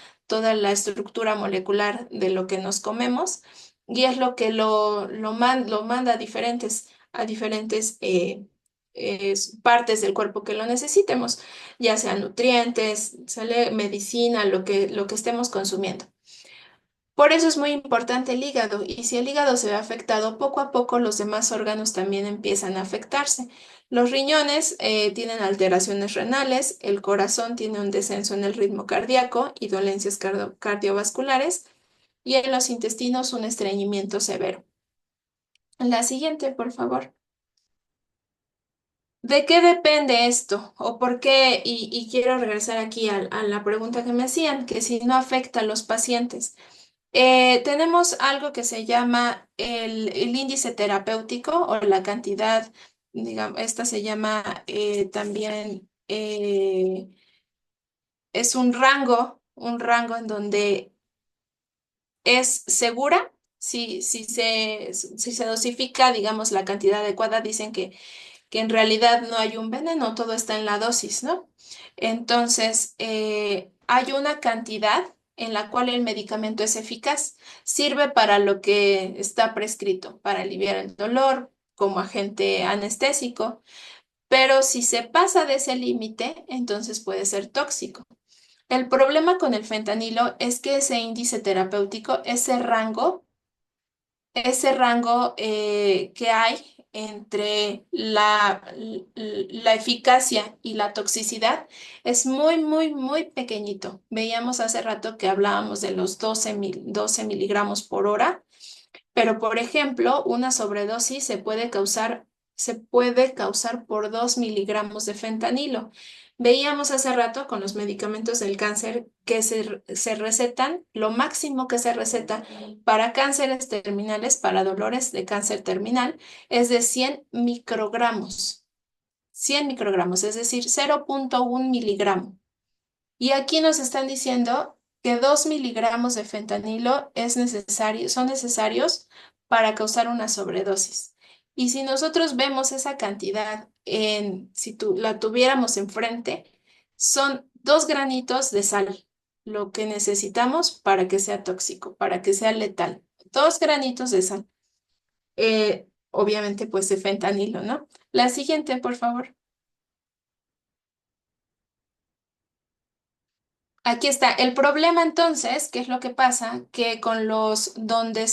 la estructura molecular de lo que nos comemos y es lo que lo manda a diferentes partes del cuerpo que lo necesitemos, ya sean nutrientes, sale medicina, lo que estemos consumiendo. Por eso es muy importante el hígado y si el hígado se ve afectado, poco a poco los demás órganos también empiezan a afectarse. Los riñones tienen alteraciones renales, el corazón tiene un descenso en el ritmo cardíaco y dolencias cardiovasculares y en los intestinos un estreñimiento severo. La siguiente, por favor. ¿De qué depende esto? ¿O por qué? Y quiero regresar aquí a la pregunta que me hacían, que si no afecta a los pacientes. Tenemos algo que se llama el índice terapéutico o la cantidad, digamos, esta se llama también, es un rango en donde es segura. Si se dosifica, digamos, la cantidad adecuada, dicen que en realidad no hay un veneno, todo está en la dosis, ¿no? Entonces, hay una cantidad en la cual el medicamento es eficaz, sirve para lo que está prescrito, para aliviar el dolor, como agente anestésico, pero si se pasa de ese límite, entonces puede ser tóxico. El problema con el fentanilo es que ese índice terapéutico, ese rango que hay entre la eficacia y la toxicidad es muy, muy, muy pequeñito. Veíamos hace rato que hablábamos de los 12 miligramos por hora, pero por ejemplo, una sobredosis se puede causar por 2 miligramos de fentanilo. Veíamos hace rato con los medicamentos del cáncer que se recetan, lo máximo que se receta para cánceres terminales, para dolores de cáncer terminal, es de 100 microgramos. 100 microgramos, es decir, 0,1 miligramo. Y aquí nos están diciendo que 2 miligramos de fentanilo son necesarios para causar una sobredosis. Y si nosotros vemos esa cantidad si la tuviéramos enfrente, son 2 granitos de sal, lo que necesitamos para que sea tóxico, para que sea letal. 2 granitos de sal. Obviamente, pues de fentanilo, ¿no? La siguiente, por favor. Aquí está. El problema entonces, ¿qué es lo que pasa? Que con donde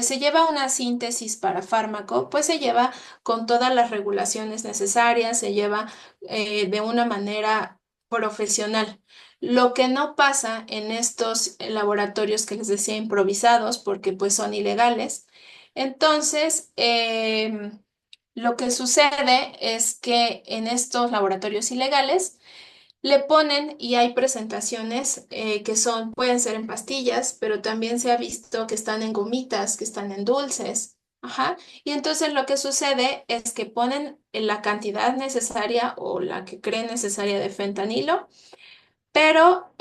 se lleva una síntesis para fármaco, pues se lleva con todas las regulaciones necesarias, se lleva de una manera profesional. Lo que no pasa en estos laboratorios que les decía improvisados, porque pues son ilegales. Entonces, lo que sucede es que en estos laboratorios ilegales, le ponen y hay presentaciones que pueden ser en pastillas, pero también se ha visto que están en gomitas, que están en dulces. Ajá. Y entonces lo que sucede es que ponen la cantidad necesaria o la que creen necesaria de fentanilo, pero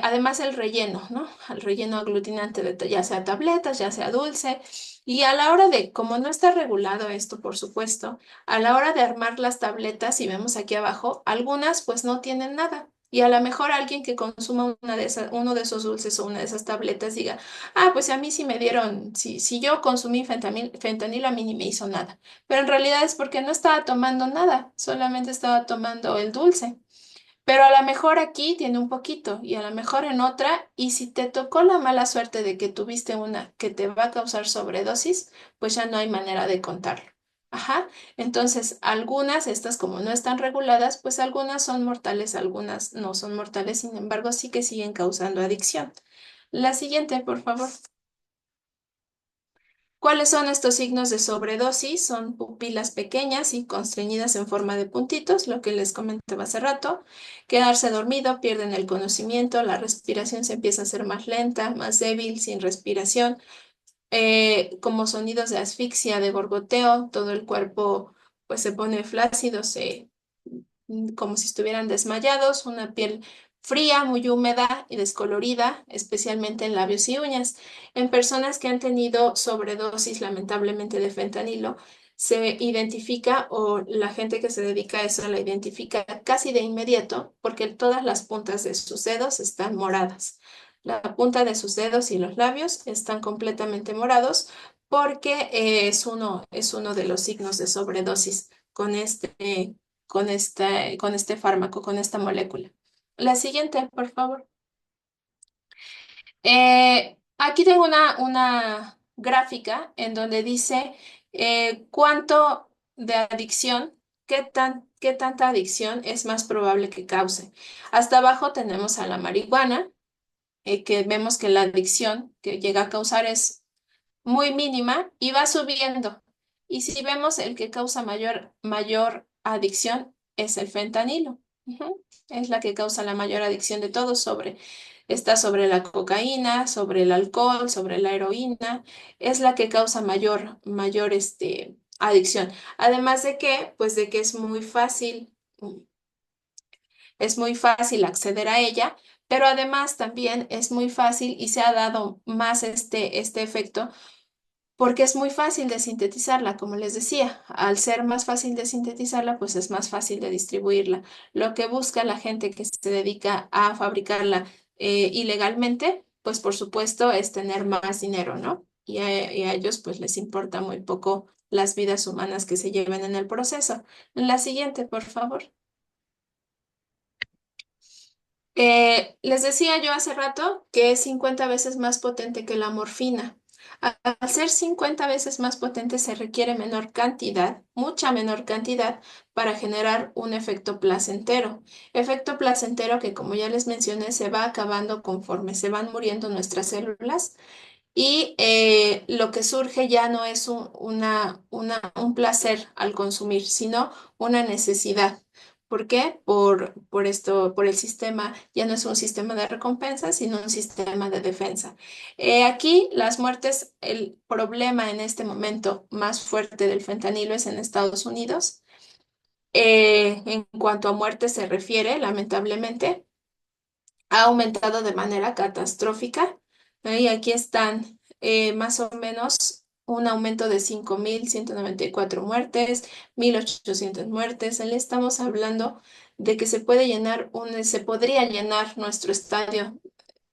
además el relleno, ¿no? El relleno aglutinante de ya sea tabletas, ya sea dulce. Y a la hora de, como no está regulado esto, por supuesto, a la hora de armar las tabletas, si vemos aquí abajo, algunas pues no tienen nada. Y a lo mejor alguien que consuma uno de esos dulces o una de esas tabletas diga, ah, pues a mí sí me dieron, si yo consumí fentanilo, a mí ni me hizo nada. Pero en realidad es porque no estaba tomando nada, solamente estaba tomando el dulce. Pero a lo mejor aquí tiene un poquito y a lo mejor en otra, y si te tocó la mala suerte de que tuviste una que te va a causar sobredosis, pues ya no hay manera de contarlo. Ajá. Entonces, algunas, estas como no están reguladas, pues algunas son mortales, algunas no son mortales, sin embargo, sí que siguen causando adicción. La siguiente, por favor. ¿Cuáles son estos signos de sobredosis? Son pupilas pequeñas y constreñidas en forma de puntitos, lo que les comentaba hace rato. Quedarse dormido, pierden el conocimiento, la respiración se empieza a hacer más lenta, más débil, sin respiración, como sonidos de asfixia, de gorgoteo, todo el cuerpo pues se pone flácido, como si estuvieran desmayados, una piel fría, muy húmeda y descolorida, especialmente en labios y uñas. En personas que han tenido sobredosis, lamentablemente, de fentanilo, se identifica, o la gente que se dedica a eso la identifica casi de inmediato, porque todas las puntas de sus dedos están moradas. La punta de sus dedos y los labios están completamente morados porque es uno de los signos de sobredosis con este fármaco, con esta molécula. La siguiente, por favor. Aquí tengo una gráfica en donde dice cuánto de adicción, qué tanta adicción es más probable que cause. Hasta abajo tenemos a la marihuana, que vemos que la adicción que llega a causar es muy mínima y va subiendo. Y si vemos, el que causa mayor adicción es el fentanilo. Ujú. Es la que causa la mayor adicción de todos. Está sobre la cocaína, sobre el alcohol, sobre la heroína. Es la que causa mayor adicción. Además de que, pues de que es muy fácil acceder a ella, pero además también es muy fácil y se ha dado más este efecto porque es muy fácil de sintetizarla, como les decía. Al ser más fácil de sintetizarla, pues es más fácil de distribuirla. Lo que busca la gente que se dedica a fabricarla ilegalmente, pues por supuesto es tener más dinero, ¿no? Y a ellos pues les importa muy poco las vidas humanas que se lleven en el proceso. La siguiente, por favor. Les decía yo hace rato que es 50 veces más potente que la morfina. Al ser 50 veces más potente se requiere menor cantidad, mucha menor cantidad, para generar un efecto placentero. Efecto placentero que, como ya les mencioné, se va acabando conforme se van muriendo nuestras células y lo que surge ya no es un placer al consumir, sino una necesidad. ¿Por qué? Por el sistema, ya no es un sistema de recompensa, sino un sistema de defensa. Aquí las muertes, el problema en este momento más fuerte del fentanilo es en Estados Unidos. En cuanto a muerte se refiere, lamentablemente, ha aumentado de manera catastrófica. Y aquí están más o menos un aumento de 5.194 muertes, 1.800 muertes. Le estamos hablando de que se podría llenar nuestro estadio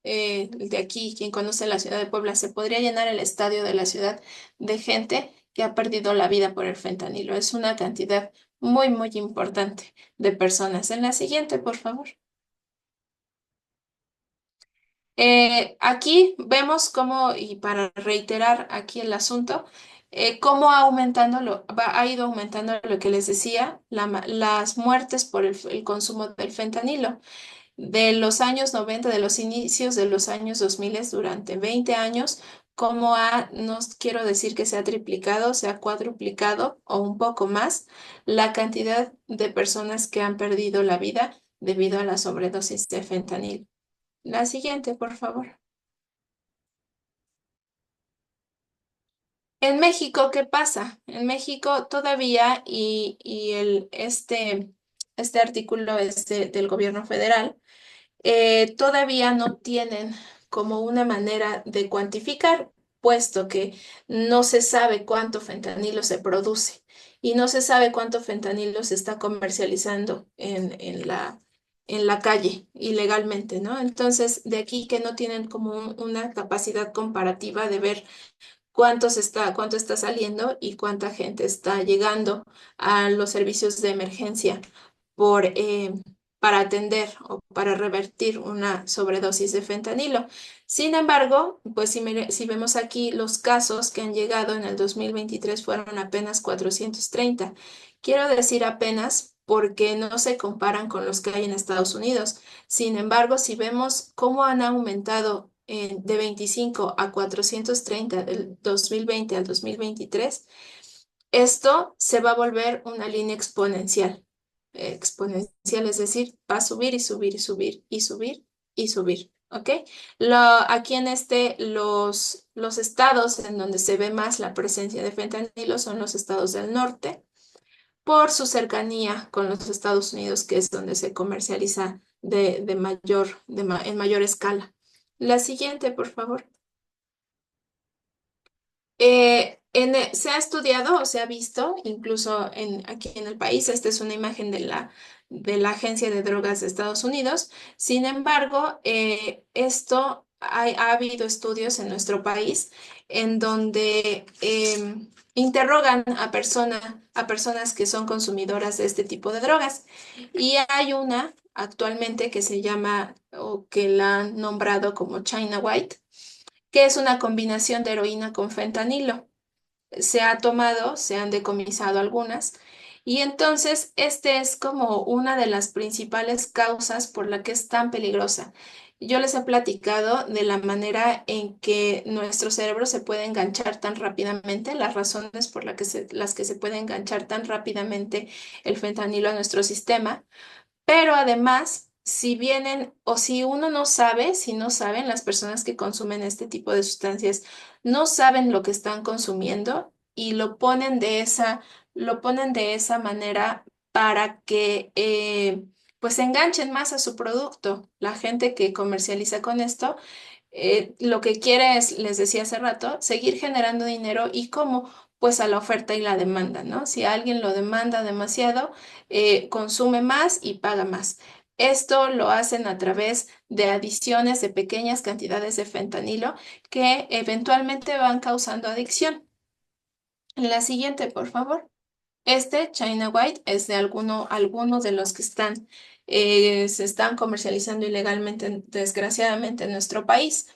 de aquí, quien conoce la ciudad de Puebla, se podría llenar el estadio de la ciudad de gente que ha perdido la vida por el fentanilo. Es una cantidad muy, muy importante de personas. En la siguiente, por favor. Aquí vemos cómo, y para reiterar aquí el asunto, cómo ha ido aumentando lo que les decía, las muertes por el consumo del fentanilo. De los años 90, de los inicios de los años 2000, durante 20 años, no quiero decir que se ha triplicado, se ha cuadruplicado o un poco más la cantidad de personas que han perdido la vida debido a la sobredosis de fentanilo. La siguiente, por favor. En México, ¿qué pasa? En México todavía, este artículo es del gobierno federal, todavía no tienen como una manera de cuantificar, puesto que no se sabe cuánto fentanilo se produce y no se sabe cuánto fentanilo se está comercializando en la calle ilegalmente, ¿no? Entonces, de aquí que no tienen como una capacidad comparativa de ver cuánto está saliendo y cuánta gente está llegando a los servicios de emergencia por, para atender o para revertir una sobredosis de fentanilo. Sin embargo, pues si vemos aquí los casos que han llegado en el 2023 fueron apenas 430. Quiero decir apenas porque no se comparan con los que hay en Estados Unidos. Sin embargo, si vemos cómo han aumentado de 25 a 430 del 2020 al 2023, esto se va a volver una línea exponencial. Exponencial, es decir, va a subir y subir y subir y subir y subir. ¿Ok? Aquí en los estados en donde se ve más la presencia de fentanilo son los estados del norte, por su cercanía con los Estados Unidos, que es donde se comercializa en mayor escala. La siguiente, por favor. Se ha estudiado o se ha visto, incluso aquí en el país, esta es una imagen de la Agencia de Drogas de Estados Unidos. Sin embargo, ha habido estudios en nuestro país en donde interrogan a personas que son consumidoras de este tipo de drogas. Y hay una actualmente que se llama, o que la han nombrado como China White, que es una combinación de heroína con fentanilo. Se han decomisado algunas, y entonces este es como una de las principales causas por la que es tan peligrosa. Yo les he platicado de la manera en que nuestro cerebro se puede enganchar tan rápidamente, las razones por las que se puede enganchar tan rápidamente el fentanilo a nuestro sistema. Pero además, si vienen o si uno no sabe, si no saben, las personas que consumen este tipo de sustancias no saben lo que están consumiendo y lo ponen de esa manera para que pues se enganchen más a su producto. La gente que comercializa con esto lo que quiere es, les decía hace rato, seguir generando dinero. ¿Y cómo? Pues a la oferta y la demanda, ¿no? Si alguien lo demanda demasiado, consume más y paga más. Esto lo hacen a través de adiciones de pequeñas cantidades de fentanilo que eventualmente van causando adicción. La siguiente, por favor. China White, es de alguno de los que se están comercializando ilegalmente, desgraciadamente, en nuestro país.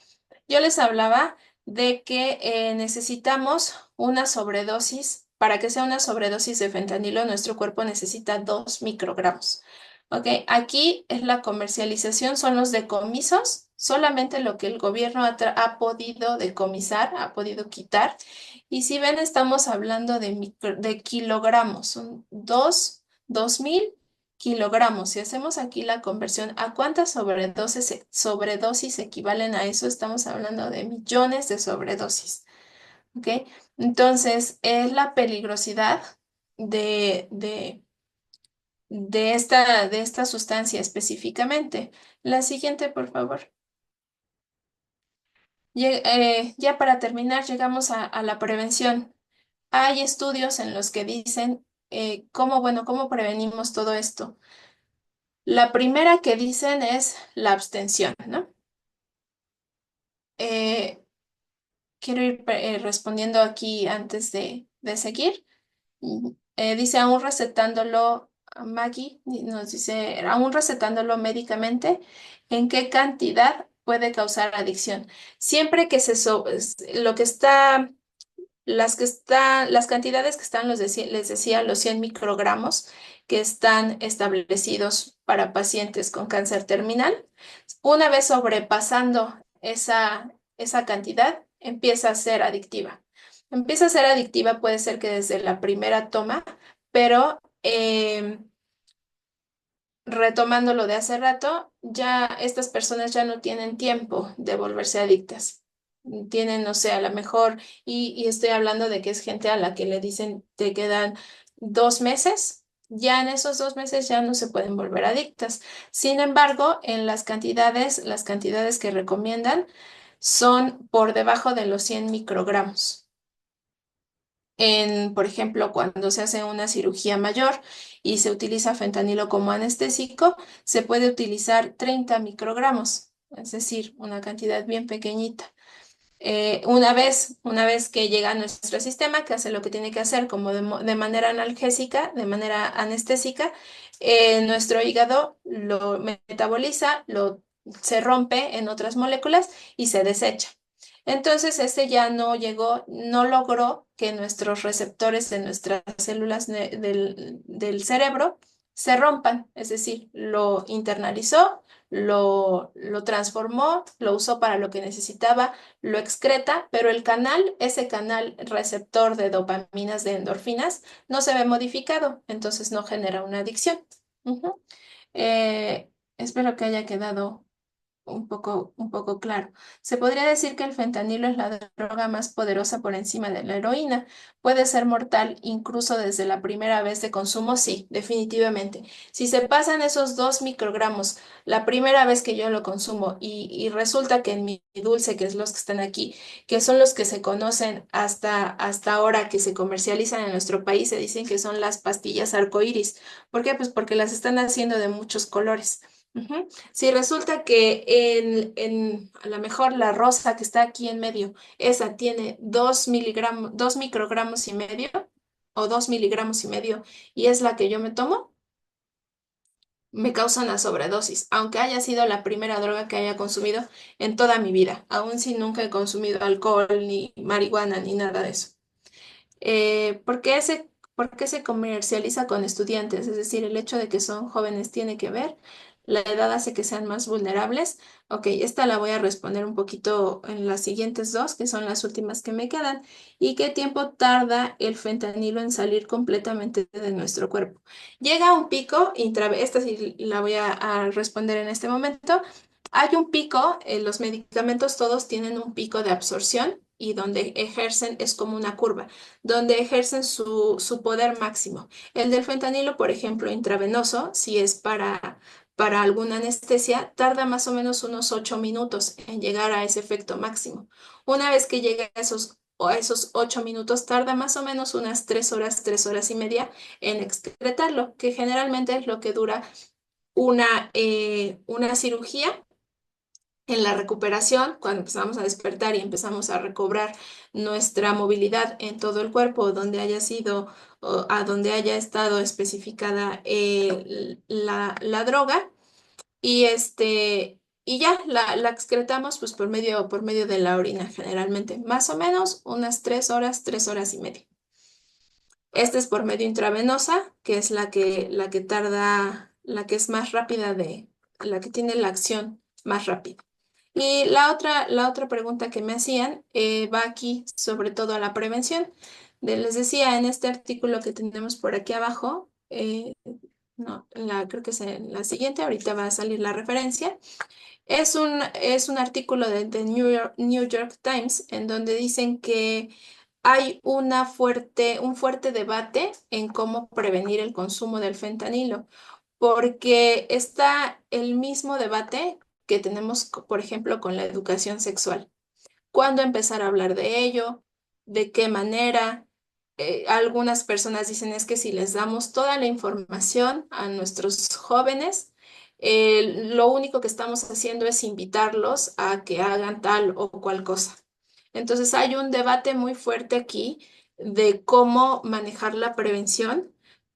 Yo les hablaba de que necesitamos una sobredosis. Para que sea una sobredosis de fentanilo, nuestro cuerpo necesita 2 microgramos. ¿Ok? Aquí es la comercialización, son los decomisos, solamente lo que el gobierno ha podido decomisar, ha podido quitar. Y si ven, estamos hablando de kilogramos, son 2.000 kilogramos. Si hacemos aquí la conversión, ¿a cuántas sobredosis equivalen a eso? Estamos hablando de millones de sobredosis. ¿Ok? Entonces, es la peligrosidad de esta sustancia específicamente. La siguiente, por favor. Ya para terminar, llegamos a la prevención. Hay estudios en los que dicen cómo prevenimos todo esto. La primera que dicen es la abstención, ¿no? Eh, Quiero ir respondiendo aquí antes de seguir. Dice, aún recetándolo, Maggie nos dice, aún recetándolo médicamente, ¿en qué cantidad puede causar adicción? Siempre que lo que está las cantidades que están, les decía, los 100 microgramos que están establecidos para pacientes con cáncer terminal. Una vez sobrepasando esa cantidad, empieza a ser adictiva. Empieza a ser adictiva, puede ser que desde la primera toma, pero retomando lo de hace rato, ya estas personas ya no tienen tiempo de volverse adictas. Tienen, no sé, a lo mejor, y estoy hablando de que es gente a la que le dicen te quedan 2 meses, ya en esos 2 meses ya no se pueden volver adictas. Sin embargo, en las cantidades que recomiendan son por debajo de los 100 microgramos. Por ejemplo, cuando se hace una cirugía mayor y se utiliza fentanilo como anestésico, se puede utilizar 30 microgramos, es decir, una cantidad bien pequeñita. Una vez que llega a nuestro sistema, que hace lo que tiene que hacer como de manera analgésica, de manera anestésica, nuestro hígado lo metaboliza, se rompe en otras moléculas y se desecha. Entonces, ya no logró que nuestros receptores de nuestras células del cerebro se rompan, es decir, lo internalizó, lo transformó, lo usó para lo que necesitaba, lo excreta, pero ese canal receptor de dopaminas, de endorfinas, no se ve modificado, entonces no genera una adicción. Ujú. Espero que haya quedado un poco claro. Se podría decir que el fentanilo es la droga más poderosa por encima de la heroína. Puede ser mortal incluso desde la primera vez de consumo, sí, definitivamente. Si se pasan esos 2 microgramos la primera vez que yo lo consumo y resulta que en mi dulce, que es los que están aquí, que son los que se conocen hasta ahora que se comercializan en nuestro país, se dicen que son las pastillas arcoíris. ¿Por qué? Pues porque las están haciendo de muchos colores. Ujú. Si resulta que a lo mejor la rosa que está aquí en medio, esa tiene 2 miligramos, 2 microgramos y medio o 2 miligramos y medio y es la que yo me tomo, me causa una sobredosis, aunque haya sido la primera droga que haya consumido en toda mi vida, aun si nunca he consumido alcohol, ni marihuana, ni nada de eso. ¿Por qué se comercializa con estudiantes? Es decir, el hecho de que son jóvenes tiene que ver. La edad hace que sean más vulnerables. Ok, esta la voy a responder un poquito en las siguientes dos, que son las últimas que me quedan. ¿Y qué tiempo tarda el fentanilo en salir completamente de nuestro cuerpo? Llega a un pico esta sí la voy a responder en este momento. Hay un pico, los medicamentos todos tienen un pico de absorción y donde ejercen es como una curva donde ejercen su poder máximo. El del fentanilo, por ejemplo, intravenoso, si es para alguna anestesia, tarda más o menos unos 8 minutos en llegar a ese efecto máximo. Una vez que llega a esos 8 minutos, tarda más o menos unas 3 horas y media en excretarlo, que generalmente es lo que dura una cirugía en la recuperación, cuando empezamos a despertar y empezamos a recobrar nuestra movilidad en todo el cuerpo, donde haya sido o a donde haya estado especificada la droga, y ya la excretamos pues por medio de la orina generalmente, más o menos unas 3 horas y media. Esta es por medio intravenosa, que es la que tarda, la que es más rápida la que tiene la acción más rápida. Y la otra pregunta que me hacían va aquí sobre todo a la prevención. Les decía en este artículo que tenemos por aquí abajo, no, creo que es en la siguiente, ahorita va a salir la referencia. Es un artículo de New York Times en donde dicen que hay un fuerte debate en cómo prevenir el consumo del fentanilo, porque está el mismo debate que tenemos, por ejemplo, con la educación sexual. ¿Cuándo empezar a hablar de ello? ¿De qué manera? Algunas personas dicen es que si les damos toda la información a nuestros jóvenes, lo único que estamos haciendo es invitarlos a que hagan tal o cual cosa. Entonces hay un debate muy fuerte aquí de cómo manejar la prevención,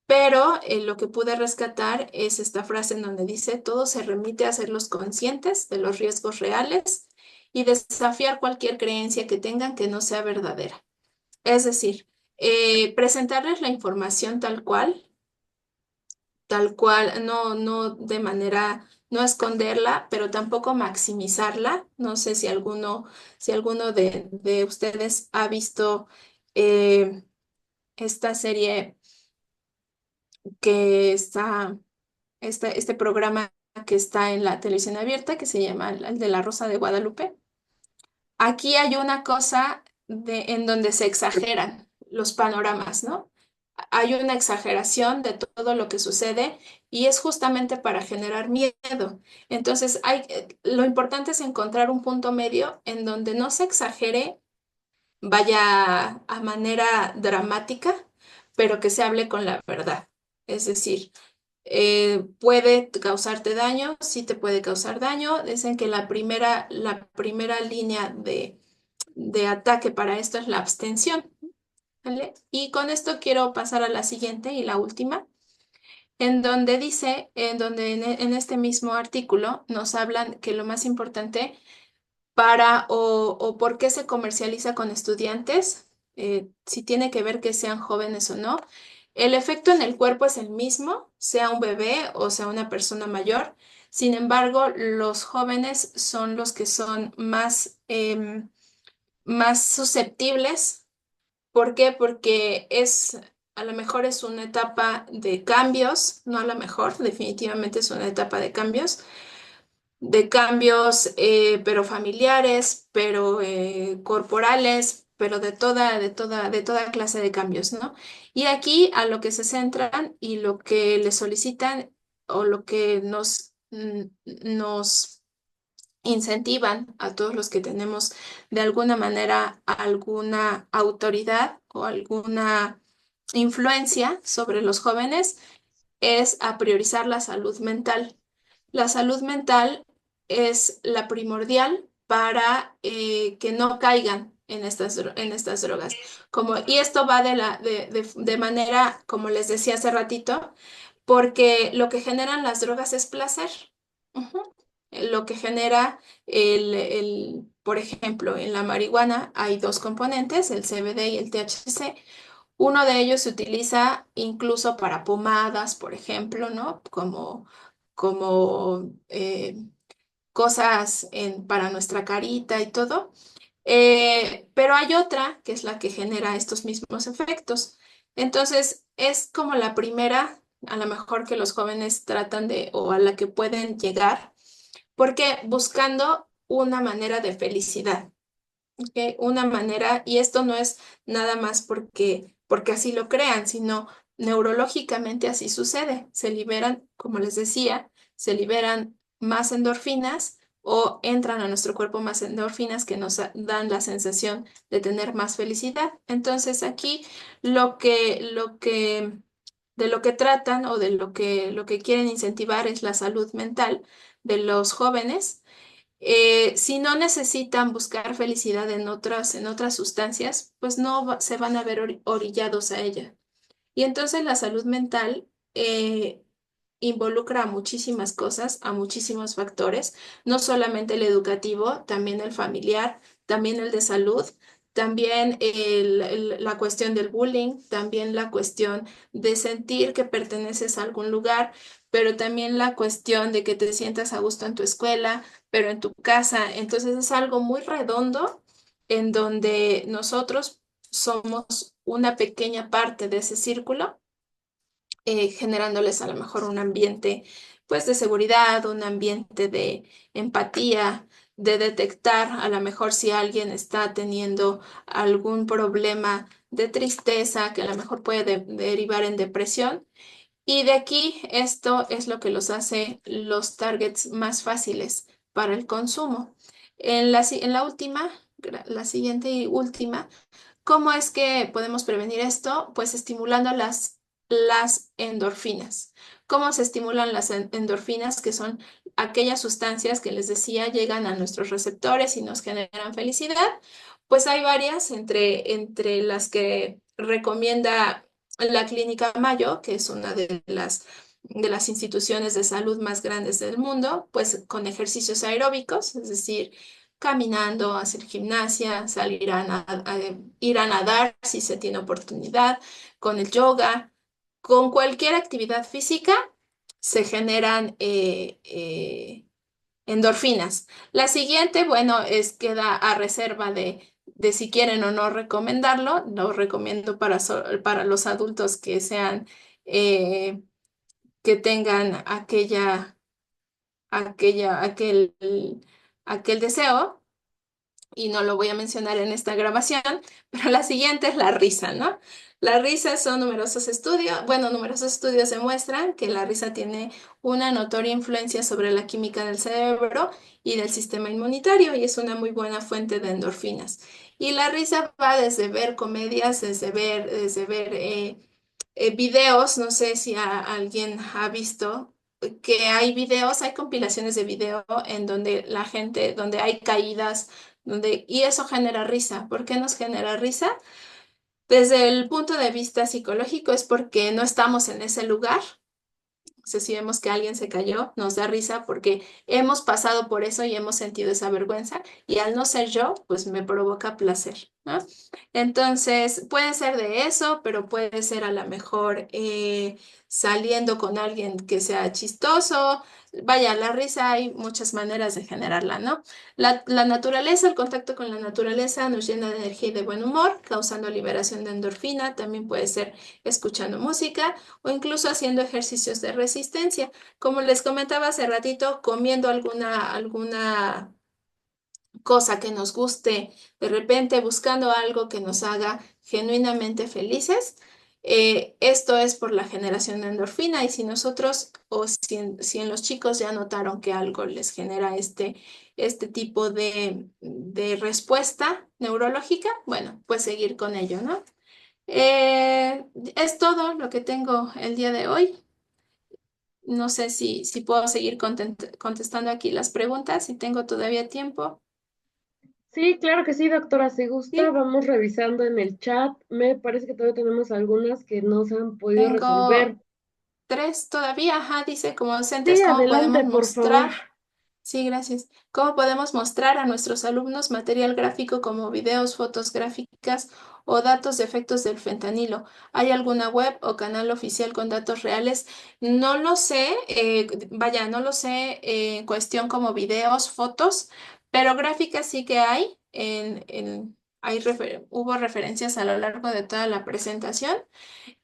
pero lo que pude rescatar es esta frase en donde dice, todo se remite a hacerlos conscientes de los riesgos reales y desafiar cualquier creencia que tengan que no sea verdadera. Es decir, presentarles la información tal cual, no de manera, no esconderla, pero tampoco maximizarla. No sé si alguno de ustedes ha visto eh, esta serie que este programa que está en la televisión abierta, que se llama el de la Rosa de Guadalupe. Aquí hay una cosa en donde se exageran los panoramas, ¿no? Hay una exageración de todo lo que sucede y es justamente para generar miedo. Entonces, lo importante es encontrar un punto medio en donde no se exagere, vaya a manera dramática, pero que se hable con la verdad. Es decir, puede causarte daño, sí te puede causar daño. Dicen que la primera línea de ataque para esto es la abstención, ¿vale? Y con esto quiero pasar a la siguiente y la última, en donde en este mismo artículo nos hablan que lo más importante o por qué se comercializa con estudiantes, si tiene que ver que sean jóvenes o no. El efecto en el cuerpo es el mismo, sea un bebé o sea una persona mayor. Sin embargo, los jóvenes son los que son más susceptibles. ¿Por qué? Porque a lo mejor es una etapa de cambios, no a lo mejor, definitivamente es una etapa de cambios, pero familiares, pero corporales, pero de toda clase de cambios, ¿no? Y aquí a lo que se centran y lo que les solicitan o lo que nos incentivan a todos los que tenemos de alguna manera alguna autoridad o alguna influencia sobre los jóvenes es a priorizar la salud mental. La salud mental es la primordial para que no caigan en estas drogas. Y esto va de manera, como les decía hace ratito, porque lo que generan las drogas es placer. Ujú. Lo que genera por ejemplo, en la marihuana hay dos componentes, el CBD y el THC. Uno de ellos se utiliza incluso para pomadas, por ejemplo, ¿no? Como cosas para nuestra carita y todo. Pero hay otra que es la que genera estos mismos efectos. Entonces, es como la primera, a lo mejor que los jóvenes tratan o a la que pueden llegar, porque buscando una manera de felicidad. ¿Ok? Una manera, y esto no es nada más porque así lo crean, sino neurológicamente así sucede. Se liberan, como les decía, se liberan más endorfinas o entran a nuestro cuerpo más endorfinas que nos dan la sensación de tener más felicidad. Entonces aquí de lo que tratan o de lo que quieren incentivar es la salud mental de los jóvenes. Si no necesitan buscar felicidad en otras sustancias, pues no se van a ver orillados a ella. Y entonces la salud mental involucra a muchísimas cosas, a muchísimos factores, no solamente el educativo, también el familiar, también el de salud, también la cuestión del bullying, también la cuestión de sentir que perteneces a algún lugar, pero también la cuestión de que te sientas a gusto en tu escuela, pero en tu casa. Entonces es algo muy redondo en donde nosotros somos una pequeña parte de ese círculo, generándoles a lo mejor un ambiente pues de seguridad, un ambiente de empatía, de detectar a lo mejor si alguien está teniendo algún problema de tristeza que a lo mejor puede derivar en depresión. Y de aquí esto es lo que los hace los targets más fáciles para el consumo. En la última, la siguiente y última, ¿cómo es que podemos prevenir esto? Pues estimulando las endorfinas. ¿Cómo se estimulan las endorfinas? Que son aquellas sustancias que les decía llegan a nuestros receptores y nos generan felicidad. Pues hay varias, entre las que recomienda la Clínica Mayo, que es una de las instituciones de salud más grandes del mundo, pues con ejercicios aeróbicos, es decir, caminando, hacer gimnasia, ir a nadar si se tiene oportunidad, con el yoga, con cualquier actividad física se generan endorfinas. La siguiente, bueno, queda a reserva de si quieren o no recomendarlo. Lo recomiendo para los adultos eh, que tengan aquel, aquel deseo, y no lo voy a mencionar en esta grabación, pero la siguiente es la risa, ¿no? La risa son numerosos estudios demuestran que la risa tiene una notoria influencia sobre la química del cerebro y del sistema inmunitario y es una muy buena fuente de endorfinas. Y la risa va desde ver comedias, desde ver videos, no sé si alguien ha visto que hay compilaciones de video en donde donde hay caídas, y eso genera risa. ¿Por qué nos genera risa? Desde el punto de vista psicológico es porque no estamos en ese lugar. O sea, si vemos que alguien se cayó, nos da risa porque hemos pasado por eso y hemos sentido esa vergüenza y al no ser yo, pues me provoca placer, ¿no? Entonces, puede ser de eso, pero puede ser a lo mejor saliendo con alguien que sea chistoso. Vaya, la risa hay muchas maneras de generarla, ¿no? La naturaleza, el contacto con la naturaleza nos llena de energía y de buen humor, causando liberación de endorfina. También puede ser escuchando música o incluso haciendo ejercicios de resistencia. Como les comentaba hace ratito, comiendo alguna cosa que nos guste, de repente buscando algo que nos haga genuinamente felices. Esto es por la generación de endorfina y si nosotros o si en los chicos ya notaron que algo les genera este tipo de respuesta neurológica, bueno, pues seguir con ello, ¿no? Es todo lo que tengo el día de hoy. No sé si puedo seguir contestando aquí las preguntas, si tengo todavía tiempo. Sí, claro que sí, doctora. Si gusta, Sí. vamos revisando en el chat. Me parece que todavía tenemos algunas que no se han podido resolver. Tengo tres todavía, ajá, dice como docentes, Sí, ¿cómo adelante, podemos por favor. mostrar? Sí, gracias. ¿Cómo podemos mostrar a nuestros alumnos material gráfico como videos, fotos gráficas o datos de efectos del fentanilo? ¿Hay alguna web o canal oficial con datos reales? No lo sé, vaya, no lo sé en cuestión como videos, fotos, pero gráficas sí que hay. Hubo referencias a lo largo de toda la presentación.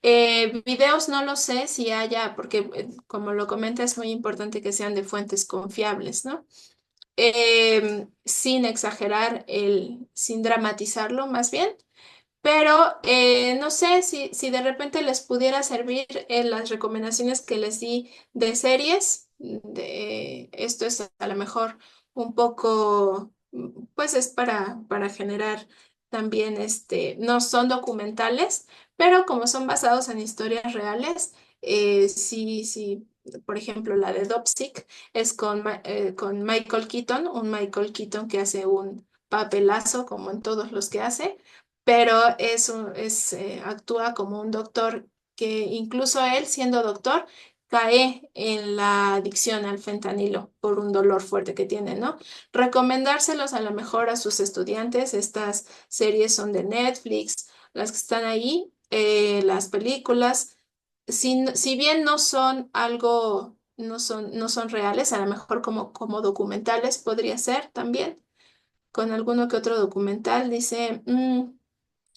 Videos no lo sé si haya, porque como lo comenta, es muy importante que sean de fuentes confiables, ¿no? Sin exagerar, sin dramatizarlo más bien, pero no sé si de repente les pudiera servir las recomendaciones que les di de series. Esto es a lo mejor un poco, pues es para generar también, no son documentales, pero como son basados en historias reales, sí, sí. Por ejemplo, la de Dopsic es con Michael Keaton, un Michael Keaton que hace un papelazo como en todos los que hace, pero actúa como un doctor que incluso él, siendo doctor, cae en la adicción al fentanilo por un dolor fuerte que tiene, ¿no? Recomendárselos a lo mejor a sus estudiantes. Estas series son de Netflix, las que están ahí, las películas. Si bien no son algo, no son reales, a lo mejor como documentales podría ser también, con alguno que otro documental, dice.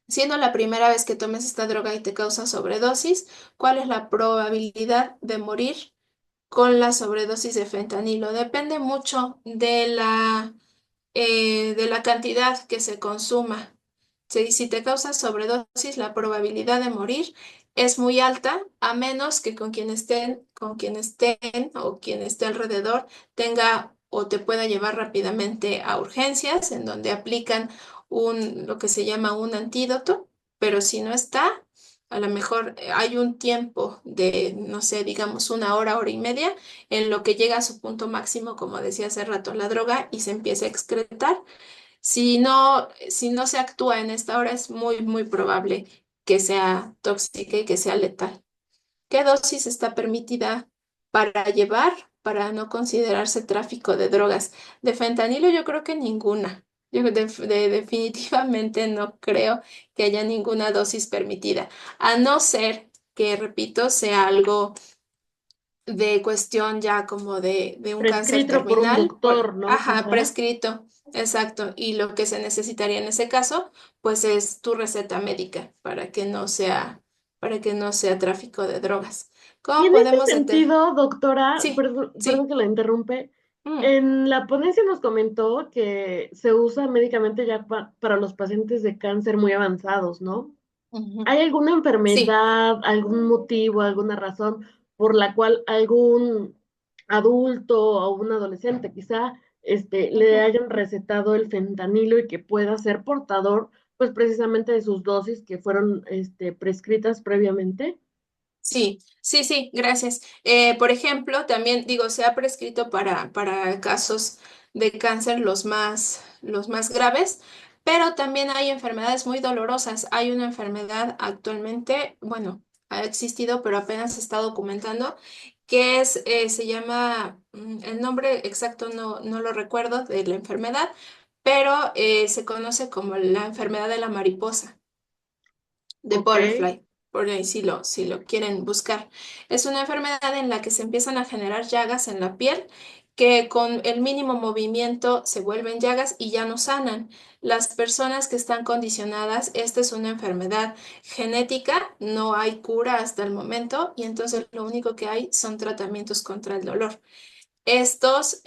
Siendo la primera vez que tomes esta droga y te causa sobredosis, ¿cuál es la probabilidad de morir con la sobredosis de fentanilo? Depende mucho de la cantidad que se consuma. Si te causa sobredosis, la probabilidad de morir es muy alta, a menos que con quien estén o quien esté alrededor tenga o te pueda llevar rápidamente a urgencias, en donde aplican lo que se llama un antídoto, pero si no está, a lo mejor hay un tiempo de, no sé, digamos 1 hora, hora y media, en lo que llega a su punto máximo, como decía hace rato, la droga y se empieza a excretar. Si no se actúa en esta hora, es muy, muy probable que sea tóxica y que sea letal. ¿Qué dosis está permitida para llevar para no considerarse tráfico de drogas? De fentanilo yo creo que ninguna. Definitivamente no creo que haya ninguna dosis permitida, a no ser que, repito, sea algo de cuestión ya como de un cáncer Prescrito por un terminal, doctor, ¿no? ajá, Quizá. prescrito, exacto. Y lo que se necesitaría en ese caso, pues es tu receta médica para que no sea tráfico de drogas. Y ¿Cómo en este podemos detener? sentido, doctora, Sí, perdón sí. que la interrumpe, Mm, en la ponencia nos comentó que se usa médicamente ya para los pacientes de cáncer muy avanzados, ¿no? ujú. ¿Hay alguna Sí. enfermedad, algún motivo, alguna razón por la cual algún adulto o un adolescente quizá le Ujú. hayan recetado el fentanilo y que pueda ser portador, pues precisamente de sus dosis que fueron prescritas previamente? Sí, sí, sí, gracias. Por ejemplo, también digo, se ha prescrito para casos de cáncer los más graves, pero también hay enfermedades muy dolorosas. Hay una enfermedad actualmente, bueno, ha existido, pero apenas se está documentando, se llama, el nombre exacto no lo recuerdo de la enfermedad, pero se conoce como la enfermedad de la mariposa, de Ok. butterfly. por ahí si lo quieren buscar. Es una enfermedad en la que se empiezan a generar llagas en la piel que con el mínimo movimiento se vuelven llagas y ya no sanan. Las personas que están condicionadas, esta es una enfermedad genética, no hay cura hasta el momento y entonces lo único que hay son tratamientos contra el dolor. Estos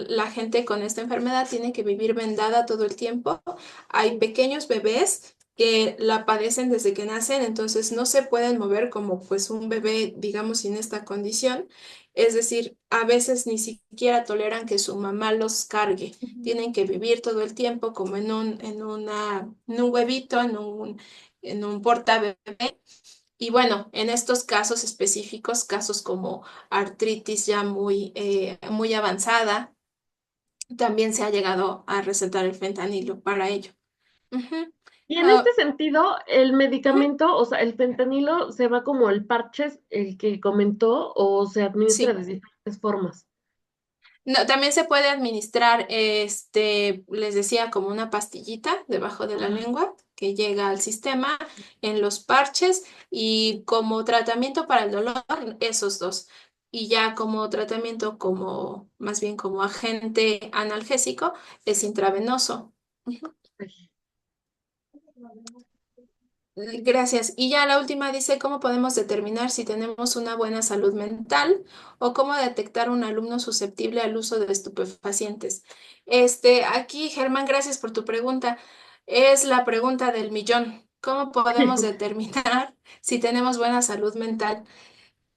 la gente con esta enfermedad tiene que vivir vendada todo el tiempo. Hay pequeños bebés que la padecen desde que nacen, entonces no se pueden mover como pues un bebé, digamos, sin esta condición. Es decir, a veces ni siquiera toleran que su mamá los cargue. Tienen que vivir todo el tiempo como en un huevito, en un portabebé. Y bueno, en estos casos específicos, casos como artritis ya muy avanzada, también se ha llegado a recetar el fentanilo para ello. Ujú. Y en este Ah, sentido, el ujú. medicamento, o sea, el fentanilo se va como el parche, el que comentó, o se administra Sí. de diferentes formas. No, también se puede administrar, les decía, como una pastillita debajo de la Ajá. lengua que llega al sistema en los parches y como tratamiento para el dolor, esos dos. Y ya como tratamiento, como más bien como agente analgésico, es intravenoso. Ujú. Gracias. Y ya la última dice, ¿cómo podemos determinar si tenemos una buena salud mental o cómo detectar un alumno susceptible al uso de estupefacientes? Aquí, Germán, gracias por tu pregunta. Es la pregunta del millón. ¿Cómo podemos determinar si tenemos buena salud mental?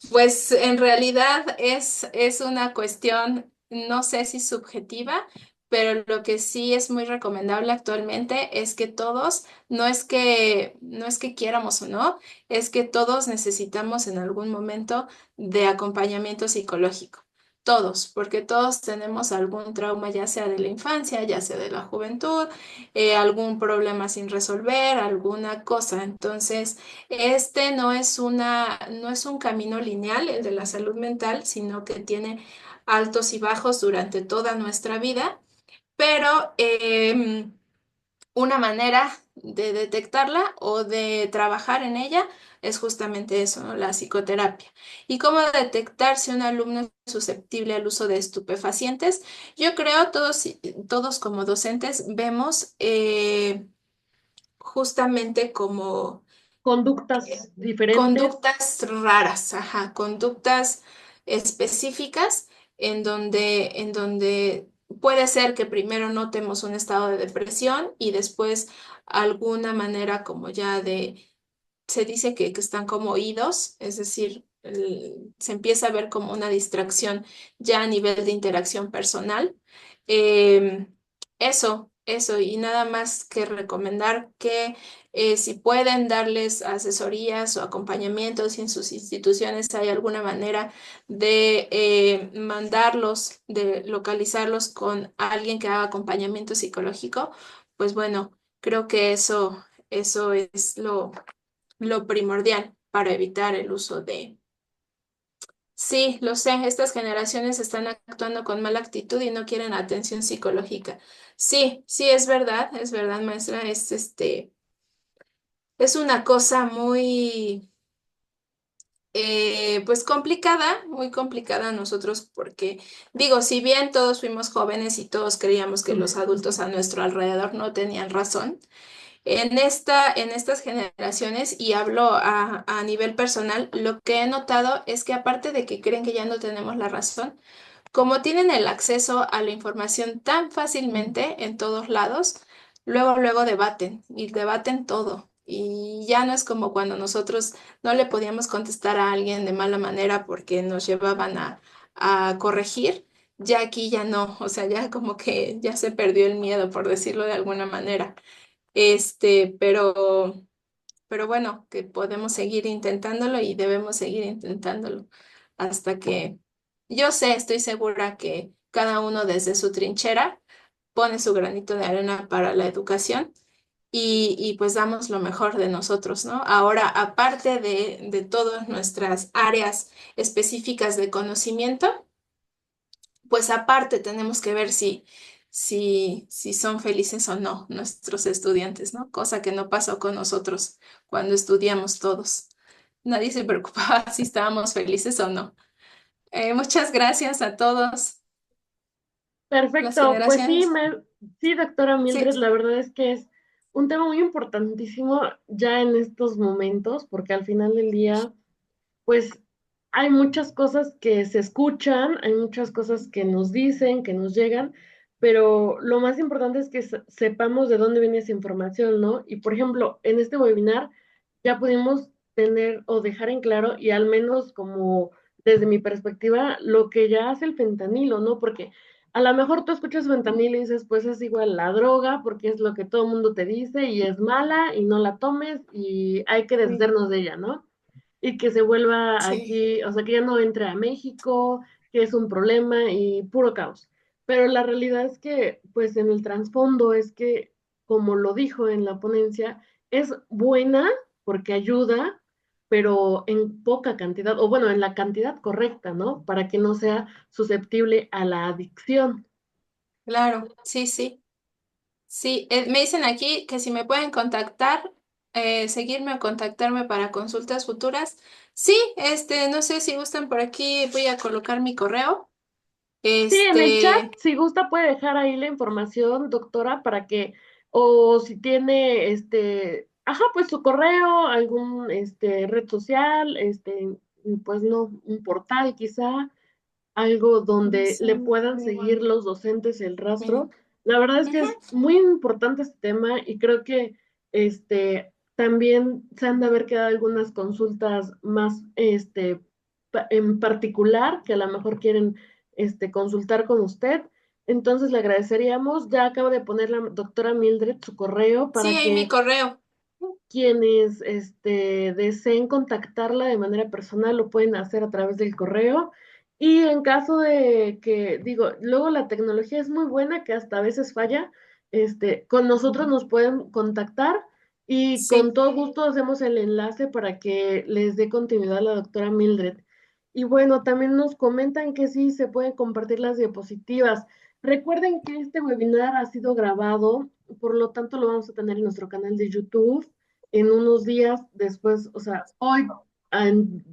Pues en realidad es una cuestión, no sé si subjetiva, pero lo que sí es muy recomendable actualmente es que todos, no es que quieramos o no, es que todos necesitamos en algún momento de acompañamiento psicológico. Todos, porque todos tenemos algún trauma, ya sea de la infancia, ya sea de la juventud, algún problema sin resolver, alguna cosa. Entonces, no es un camino lineal, el de la salud mental, sino que tiene altos y bajos durante toda nuestra vida, pero una manera de detectarla o de trabajar en ella es justamente eso, ¿no? La psicoterapia. ¿Y cómo detectar si un alumno es susceptible al uso de estupefacientes? Yo creo todos como docentes vemos justamente como Conductas diferentes. conductas raras, ajá, conductas específicas en donde puede ser que primero notemos un estado de depresión y después alguna manera como ya se dice que están como oídos, es decir, se empieza a ver como una distracción ya a nivel de interacción personal. Em, eso, y nada más que recomendar que si pueden darles asesorías o acompañamientos, si en sus instituciones hay alguna manera de mandarlos, de localizarlos con alguien que haga acompañamiento psicológico, pues bueno, creo que eso es lo primordial para evitar el uso de... Sí, lo sé, estas generaciones están actuando con mala actitud y no quieren atención psicológica. Sí, sí, es verdad, maestra, es una cosa pues complicada, muy complicada a nosotros porque, digo, si bien todos fuimos jóvenes y todos creíamos que los adultos a nuestro alrededor no tenían razón, en estas generaciones, y hablo a nivel personal, lo que he notado es que aparte de que creen que ya no tenemos la razón, como tienen el acceso a la información tan fácilmente en todos lados, luego debaten y debaten todo. Y ya no es como cuando nosotros no le podíamos contestar a alguien de mala manera porque nos llevaban a corregir. Ya aquí ya no, o sea, ya como que ya se perdió el miedo, por decirlo de alguna manera. Este, pero bueno, que podemos seguir intentándolo y debemos seguir intentándolo hasta que yo sé, estoy segura que cada uno desde su trinchera pone su granito de arena para la educación y pues damos lo mejor de nosotros, ¿no? Ahora, aparte de todas nuestras áreas específicas de conocimiento, pues aparte tenemos que ver si son felices o no nuestros estudiantes, ¿no? Cosa que no pasó con nosotros cuando estudiamos todos. Nadie se preocupaba si estábamos felices o no. Muchas gracias a todos las Perfecto, pues sí, generaciones. sí, doctora Sí, Mildred, la verdad es que es un tema muy importantísimo ya en estos momentos, porque al final del día, pues hay muchas cosas que se escuchan, hay muchas cosas que nos dicen, que nos llegan, pero lo más importante es que sepamos de dónde viene esa información, ¿no? Y por ejemplo, en este webinar ya pudimos tener o dejar en claro, y al menos como desde mi perspectiva, lo que ya hace el fentanilo, ¿no? Porque a lo mejor tú escuchas fentanilo y dices, pues es igual la droga, porque es lo que todo el mundo te dice y es mala y no la tomes y hay que sí, deshacernos de ella, ¿no? Y que se vuelva sí, aquí, o sea, que ya no entre a México, que es un problema y puro caos. Pero la realidad es que, pues en el trasfondo es que, como lo dijo en la ponencia, es buena porque ayuda, pero en poca cantidad, o bueno, en la cantidad correcta, ¿no? Para que no sea susceptible a la adicción. claro, sí, sí. Sí, me dicen aquí que si me pueden contactar, seguirme o contactarme para consultas futuras. Sí, no sé si gustan por aquí, voy a colocar mi correo. Sí, en el chat, Este, si gusta, puede dejar ahí la información, doctora, para que, o si tiene, ajá, pues su correo, algún, red social, pues no, un portal quizá, algo donde sí, le puedan seguir los docentes el mi- rastro. La verdad es que ujú, es muy importante este tema y creo que, también se han de haber quedado algunas consultas más, en particular que a lo mejor quieren consultar con usted. Entonces le agradeceríamos. Ya acaba de poner la doctora Mildred su correo sí, para ahí mi que correo. quienes deseen contactarla de manera personal lo pueden hacer a través del correo. Y en caso de que, digo, luego la tecnología es muy buena, que hasta a veces falla, con nosotros nos pueden contactar y con Sí, todo gusto hacemos el enlace para que les dé continuidad a la doctora Mildred. Y bueno, también nos comentan que sí se pueden compartir las diapositivas. Recuerden que este webinar ha sido grabado, por lo tanto lo vamos a tener en nuestro canal de YouTube en unos días después, o sea, hoy,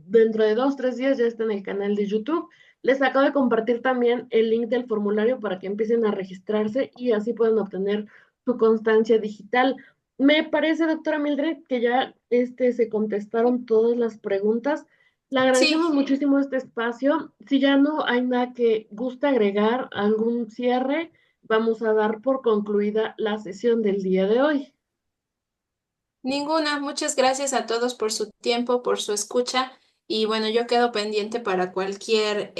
dentro de 2, 3 días ya está en el canal de YouTube. Les acabo de compartir también el link del formulario para que empiecen a registrarse y así puedan obtener su constancia digital. Me parece, doctora Mildred, que ya se contestaron todas las preguntas. Le agradecemos sí. muchísimo este espacio. Si ya no hay nada que guste agregar, algún cierre, vamos a dar por concluida la sesión del día de hoy. Ninguna. Muchas gracias a todos por su tiempo, por su escucha. Y bueno, yo quedo pendiente para cualquier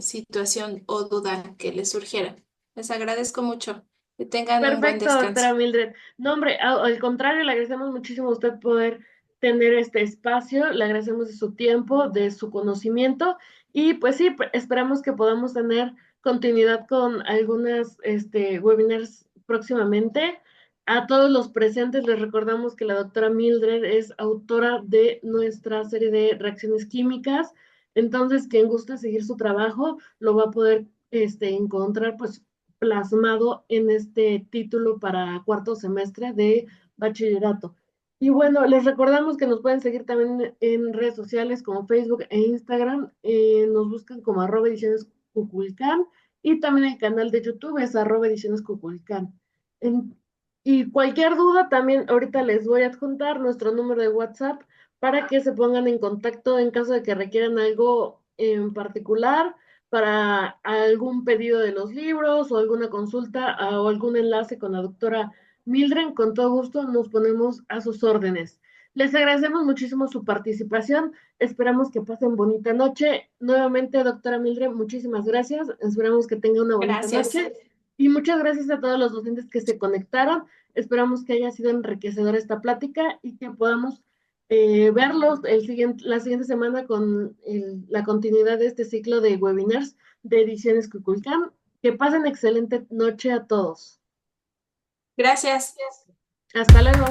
situación o duda que les surgiera. Les agradezco mucho. Que tengan un buen Perfecto, descanso. doctora Mildred. No, hombre, al contrario, le agradecemos muchísimo a usted poder tener este espacio, le agradecemos de su tiempo, de su conocimiento y pues sí, esperamos que podamos tener continuidad con algunas webinars próximamente. A todos los presentes les recordamos que la doctora Mildred es autora de nuestra serie de reacciones químicas, entonces quien guste seguir su trabajo lo va a poder encontrar pues plasmado en este título para cuarto semestre de bachillerato. Y bueno, les recordamos que nos pueden seguir también en redes sociales como Facebook e Instagram. Nos buscan como @ediciones Cuculcán y también el canal de YouTube es @ediciones Cuculcán. Y cualquier duda también ahorita les voy a adjuntar nuestro número de WhatsApp para que se pongan en contacto en caso de que requieran algo en particular para algún pedido de los libros o alguna consulta o algún enlace con la doctora Mildred, con todo gusto nos ponemos a sus órdenes. Les agradecemos muchísimo su participación. Esperamos que pasen bonita noche. Nuevamente, doctora Mildred, muchísimas gracias. Esperamos que tenga una bonita Gracias. noche. Y muchas gracias a todos los docentes que se conectaron. Esperamos que haya sido enriquecedora esta plática y que podamos verlos la siguiente semana con la continuidad de este ciclo de webinars de Ediciones Cuculcán. Que pasen excelente noche a todos. Gracias. Hasta luego.